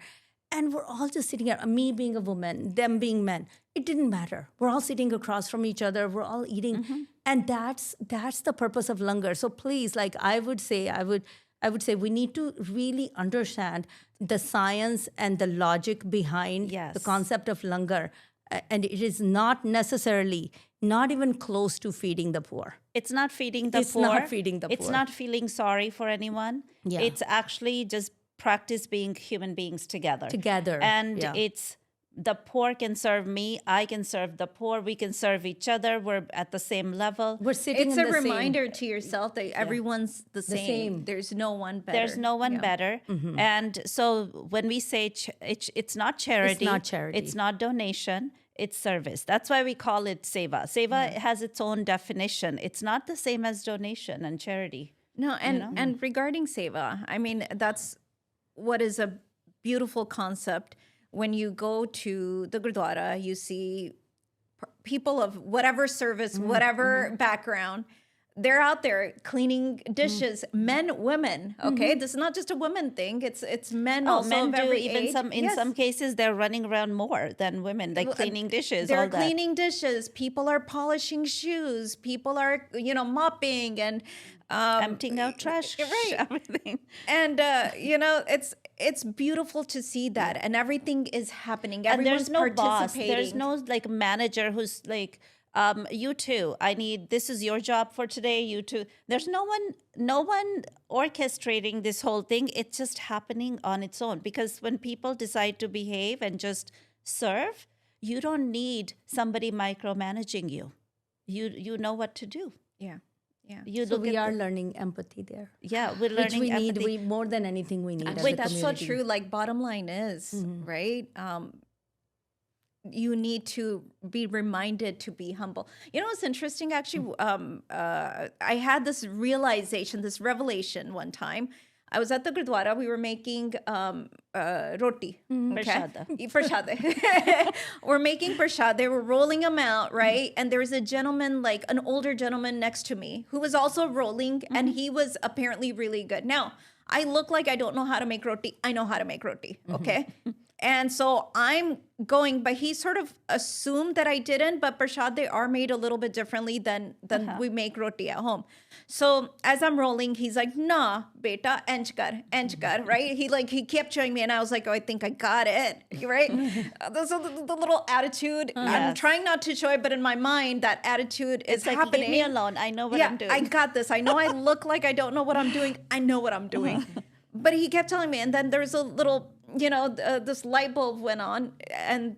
And we're all just sitting here, me being a woman, them being men. It didn't matter. We're all sitting across from each other. We're all eating. And that's the purpose of langar. So please, like I would say we need to really understand the science and the logic behind Yes. the concept of langar. And it is not necessarily, not even close to feeding the poor. It's not feeding the It's poor. not feeding the It's poor. not feeling sorry for anyone. Yeah. It's actually just practice being human beings together. And yeah. it's the poor can serve me, I can serve the poor, we can serve each other, we're at the same level. We're sitting It's in a the same- reminder to yourself that everyone's the same. same. There's no one better. There's no one Yeah. better. And so when we say it's not charity, not charity. it's not donation, it's service. That's why we call it seva. Seva has its own definition. It's not the same as donation and charity. No, and regarding seva, I mean, that's what is a beautiful concept. When you go to the Gurdwara, you see people of whatever service, whatever background, they're out there cleaning dishes, men, women. Okay, this is not just a women thing. It's men also Men of do every even age. some in Yes. some cases they're running around more than women, like cleaning dishes. They're all that. cleaning dishes. People are polishing shoes. People are mopping and Emptying out trash, Right. everything. and it's beautiful to see that, and everything is happening. And Everyone's there's no boss. participating. There's no like manager who's like, you two, this is your job for today, you two. There's no one orchestrating this whole thing. It's just happening on its own. Because when people decide to behave and just serve, you don't need somebody micromanaging you. You know what to do. Yeah. Yeah. You So look we at are the- learning empathy there. yeah, we're Which learning we need, empathy. more than anything we need. as Wait, a that's so community. true. Like, bottom line is, right? You need to be reminded to be humble. You know what's interesting? Actually, I had this realization, this revelation one time. I was at the Gurdwara. We were making roti. Prashada. Prashade. We're making prashade. We're rolling them out, right? And there was a gentleman, like an older gentleman next to me, who was also rolling, and he was apparently really good. Now, I look like I don't know how to make roti. I know how to make roti, okay? And so I'm going, but he sort of assumed that I didn't, but prashade are made a little bit differently than we make roti at home. So as I'm rolling, he's like, nah, beta, ench kar, right? He kept showing me, and I was like, oh, I think I got it, right? The little attitude. I'm Yes. trying not to show it, but in my mind, that attitude is It's like, happening. leave me alone. I know what I'm doing. I got this. I know I look like I don't know what I'm doing. I know what I'm doing. But he kept telling me, and then there's a little, this light bulb went on, and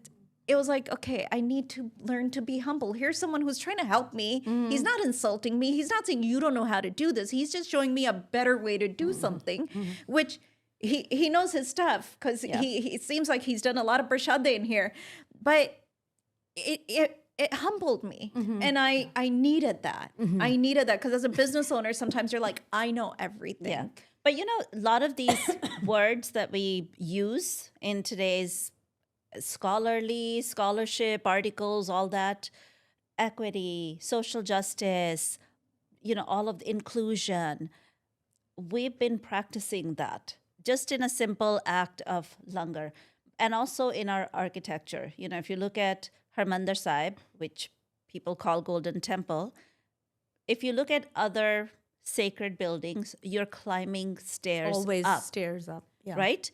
it was like, okay, I need to learn to be humble. Here's someone who's trying to help me. He's not insulting me. He's not saying you don't know how to do this. He's just showing me a better way to do something, which he knows his stuff, because he seems like he's done a lot of prashade in here. But it humbled me, and I needed that. I needed that, because as a business owner, sometimes you're like, I know everything. Yeah. But a lot of these words that we use in today's scholarship articles, all that, equity, social justice, all of the inclusion, we've been practicing that just in a simple act of langar. And also in our architecture. If you look at Harmandir Sahib, which people call Golden Temple, if you look at other sacred buildings, you're climbing stairs Always up, stairs up. Yeah. right?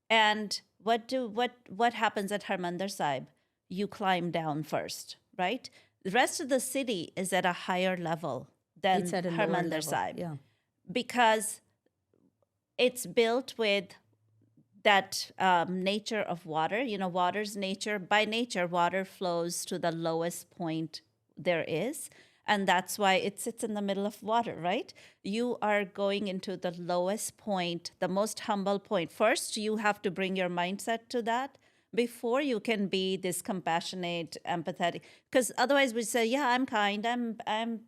And what happens at Harmandir Sahib? You climb down first, right? The rest of the city is at a higher level than It's at a lower Harmandir level. Sahib, Yeah. because it's built with that nature of water. Water's nature. By nature, water flows to the lowest point there is. And that's why it sits in the middle of water, right? You are going into the lowest point, the most humble point. First, you have to bring your mindset to that before you can be this compassionate, empathetic. Because otherwise we say, yeah, I'm kind, I'm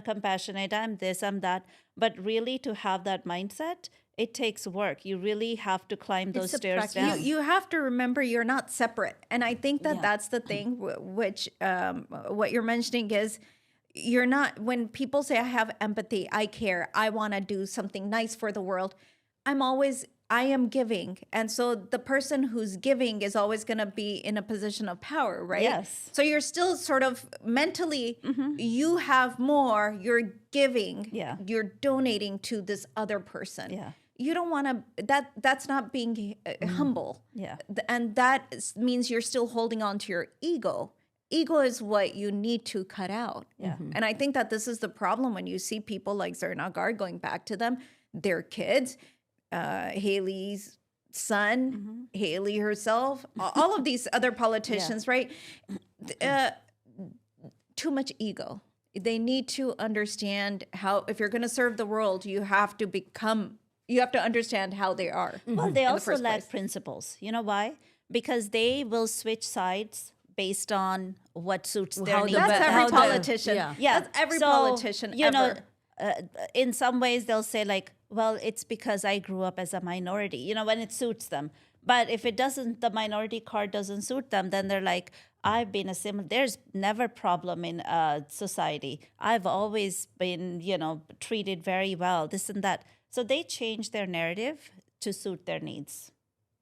compassionate, I'm this, I'm that. But really, to have that mindset, it takes work. You really have to climb those a stairs practice. down. You have to remember you're not separate. And I think that Yeah. that's the thing, which what you're mentioning is you're not, when people say, I have empathy, I care, I want to do something nice for the world, I am giving. And so the person who's giving is always going to be in a position of power, right? Yes. So you're still sort of mentally, you have more, you're giving, Yeah. you're donating to this other person. Yeah. You don't want to, that's not being humble. Yeah. And that means you're still holding on to your ego. Ego is what you need to cut out. Yeah. And I think that this is the problem when you see people like Zarna Garg, going back to them, their kids, Haley's son, Haley herself, all of these other politicians, right? Too much ego. They need to understand how, if you're going to serve the world, you have to understand how they are. Well, they in the also first lack place. principles. You know why? Because they will switch sides based on what suits their How the needs. That's But every how the- politician. yeah. Yeah. That's every So, politician you know, ever. in some ways they'll say like, well, it's because I grew up as a minority, you know, when it suits them. But if it doesn't, the minority card doesn't suit them, then they're like, I've been a similar, there's never problem in society. I've always been, you know, treated very well, this and that. So they change their narrative to suit their needs.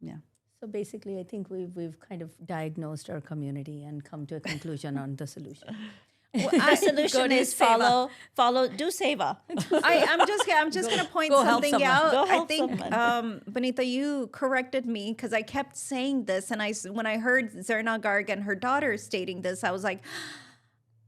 Yeah. So basically, I think we've kind of diagnosed our community and come to a conclusion on the solution. The solution to is Seva. do Seva. I'm just going to point go help something someone. out. Go I help think, Benita, you corrected me because I kept saying this. And when I heard Zarna Garg and her daughter stating this, I was like,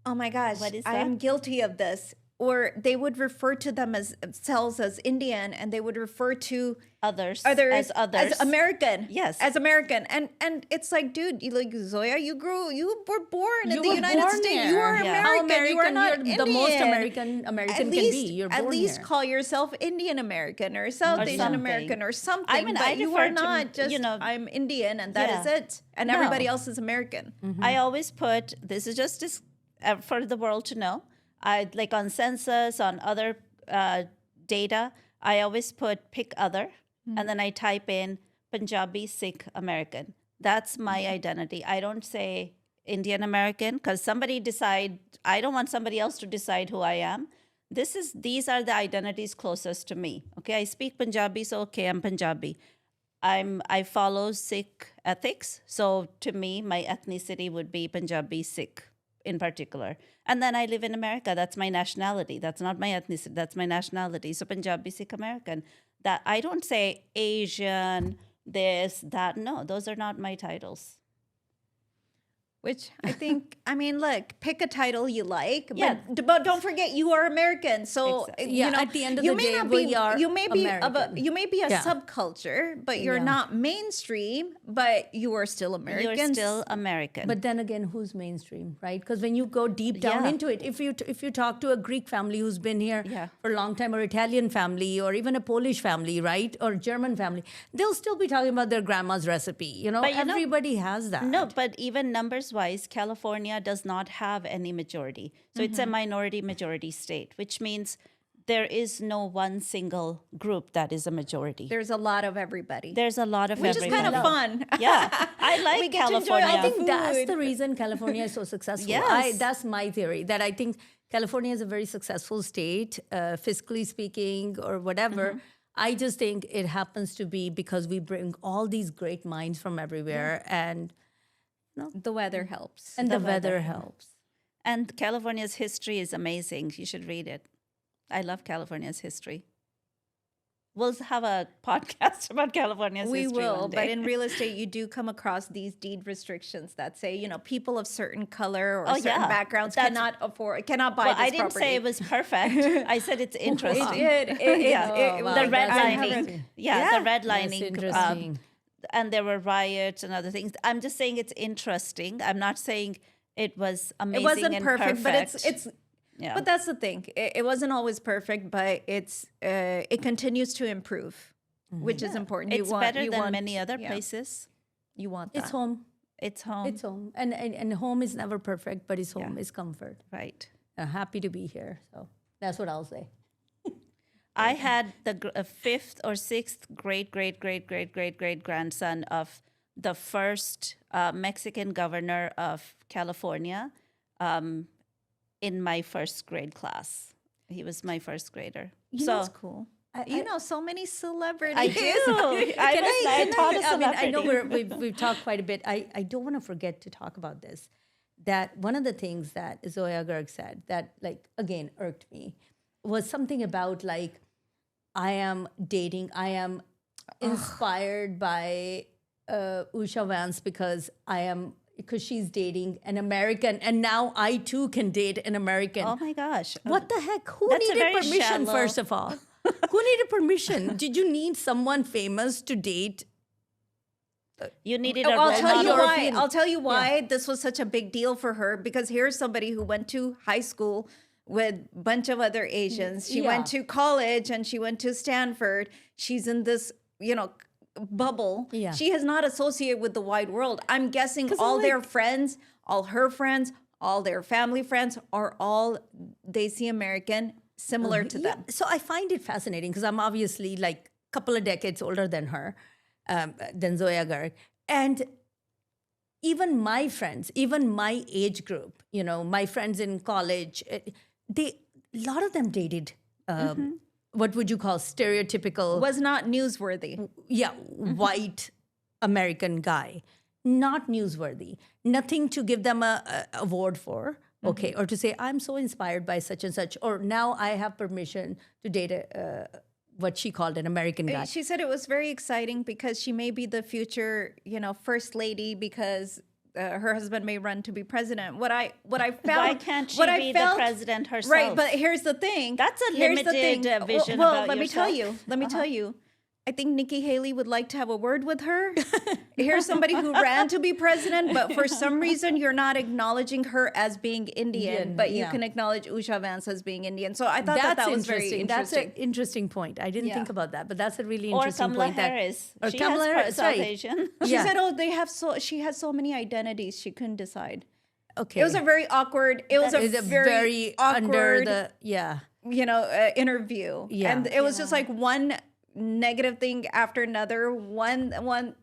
oh my gosh, What is I am that? guilty of this. Or they would refer to themselves as Indian, and they would refer to Others as American. Yes. as American. And it's like, dude, Zoya, you were born in You the were United born States. here. You are Yeah. How American. You are not American, Indian. you're the most American can be. You're born At least here. call yourself Indian American or South Or Asian something. American or something. I mean, but I you are refer to, not just, you know, I'm Indian and that is Yeah. it. And No. everybody else is American. I always put, this is just for the world to know. I like on census, on other data, I always put pick other, and then I type in Punjabi, Sikh, American. That's my identity. I don't say Indian American because I don't want somebody else to decide who I am. These are the identities closest to me. Okay, I speak Punjabi, so okay, I'm Punjabi. I follow Sikh ethics, so to me, my ethnicity would be Punjabi Sikh in particular. And then I live in America. That's my nationality. That's not my ethnicity. That's my nationality. So Punjabi Sikh American. That I don't say Asian, this, that. No, those are not my titles. Which I think, I mean, look, pick a title you like, Yeah. but don't forget you are American. So Exactly. Yeah, you know, at the end of you the may day, not we be, are you may be American. you may be a Yeah. subculture, but you're Yeah. not mainstream. But you are still American. You're still American. But then again, who's mainstream, right? Because when you go deep down Yeah. into it, if you talk to a Greek family who's been here Yeah. for a long time, or Italian family, or even a Polish family, right, or German family, they'll still be talking about their grandma's recipe. You know, But you know- everybody has that. No, but even numbers wise, California does not have any majority. So it's a minority majority state, which means there is no one single group that is a majority. There's a lot of everybody, There's a lot of which is everybody. kind of fun. Yeah, I like We get to enjoy California. all I think that's food. the reason California is so successful. Yes. That's my theory, that I think California is a very successful state, fiscally speaking, or whatever. I just think it happens to be because we bring all these great minds from everywhere, and The weather helps. the weather helps. And California's history is amazing. You should read it. I love California's history. We'll have a podcast about California's We history. will, one day. but in real estate, you do come across these deed restrictions that say, people of certain color or certain yeah. backgrounds That's- cannot buy well, this I didn't property. say it was perfect. I said it's interesting. It wow, The was red that's lining. interesting. Yeah, the red That's lining. interesting. And there were riots and other things. I'm just saying it's interesting. I'm not saying it was amazing. It wasn't and perfect, but it's. Yeah. But that's the thing. It wasn't always perfect, but it continues to improve, which is important. It's better you than want- many other yeah, places. You want that. It's home. It's home. It's home. And home is never perfect, but it's home. It's comfort. Right. I'm happy to be here. So that's what I'll say. I had the fifth or sixth great grandson of the first Mexican governor of California in my first grade class. He was my first grader. That's cool. You know so many celebrities. I do. I know we've talked quite a bit. I don't want to forget to talk about this. That one of the things that Zarna Garg said that, like, again, irked me was something about, like, I am inspired by Usha Vance because she's dating an American, and now I too can date an American. Oh my gosh. What the heck? Who That's a needed very permission, shallow- first of all? Who needed permission? Did you need someone famous to date? You needed a I'll role tell you model. why. I'll tell you why this was such a big deal for her, because here's somebody who went to high school with a bunch of other Asians. She went to college and she went to Stanford. She's in this, bubble. Yeah. She has not associated with the wide world. I'm guessing all their friends, all her friends, all their family friends are all Desi American, similar to them. So I find it fascinating because I'm obviously like a couple of decades older than her, than Zarna Garg. And even my friends, even my age group, my friends in college, a lot of them dated, what would you call stereotypical, Was not newsworthy. white American guy. Not newsworthy. Nothing to give them a award for. Okay, or to say, I'm so inspired by such and such, or now I have permission to date what she called an American guy. She said it was very exciting because she may be the future, first lady, because her husband may run to be president. What I found, Why can't she be the president herself? Right, but here's the thing. That's a Here's the limited thing. vision Well, about let me tell yourself. you. Let me tell you. I think Nikki Haley would like to have a word with her. Here's somebody who ran to be president, but for some reason you're not acknowledging her as being Indian, but you can acknowledge Usha Vance as being Indian. So I thought that was very interesting. That's an interesting point. I didn't think about that, but that's a really Or interesting Kamala point. Harris. Or She Kamala has Harris, South right. Asian. She said, she has so many identities, she couldn't decide. Okay. It was a very awkward, it was a It's a very under awkward, the, interview. Yeah. And it was just like one negative thing after another. One.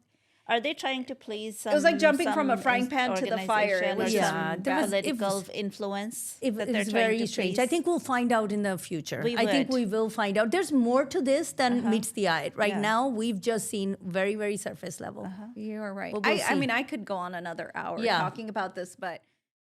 Are they trying to please some? It was like jumping from a some frying pan to the fire. It organization was or just some there was- political influence it that was they're trying very to strange. please? I think we'll find out in the future. We I think would. we will find out. There's more to this than meets the eye. Right Yeah. now, we've just seen very, very surface level. You're right. But we'll I see. mean, I could go on another hour Yeah. talking about this, but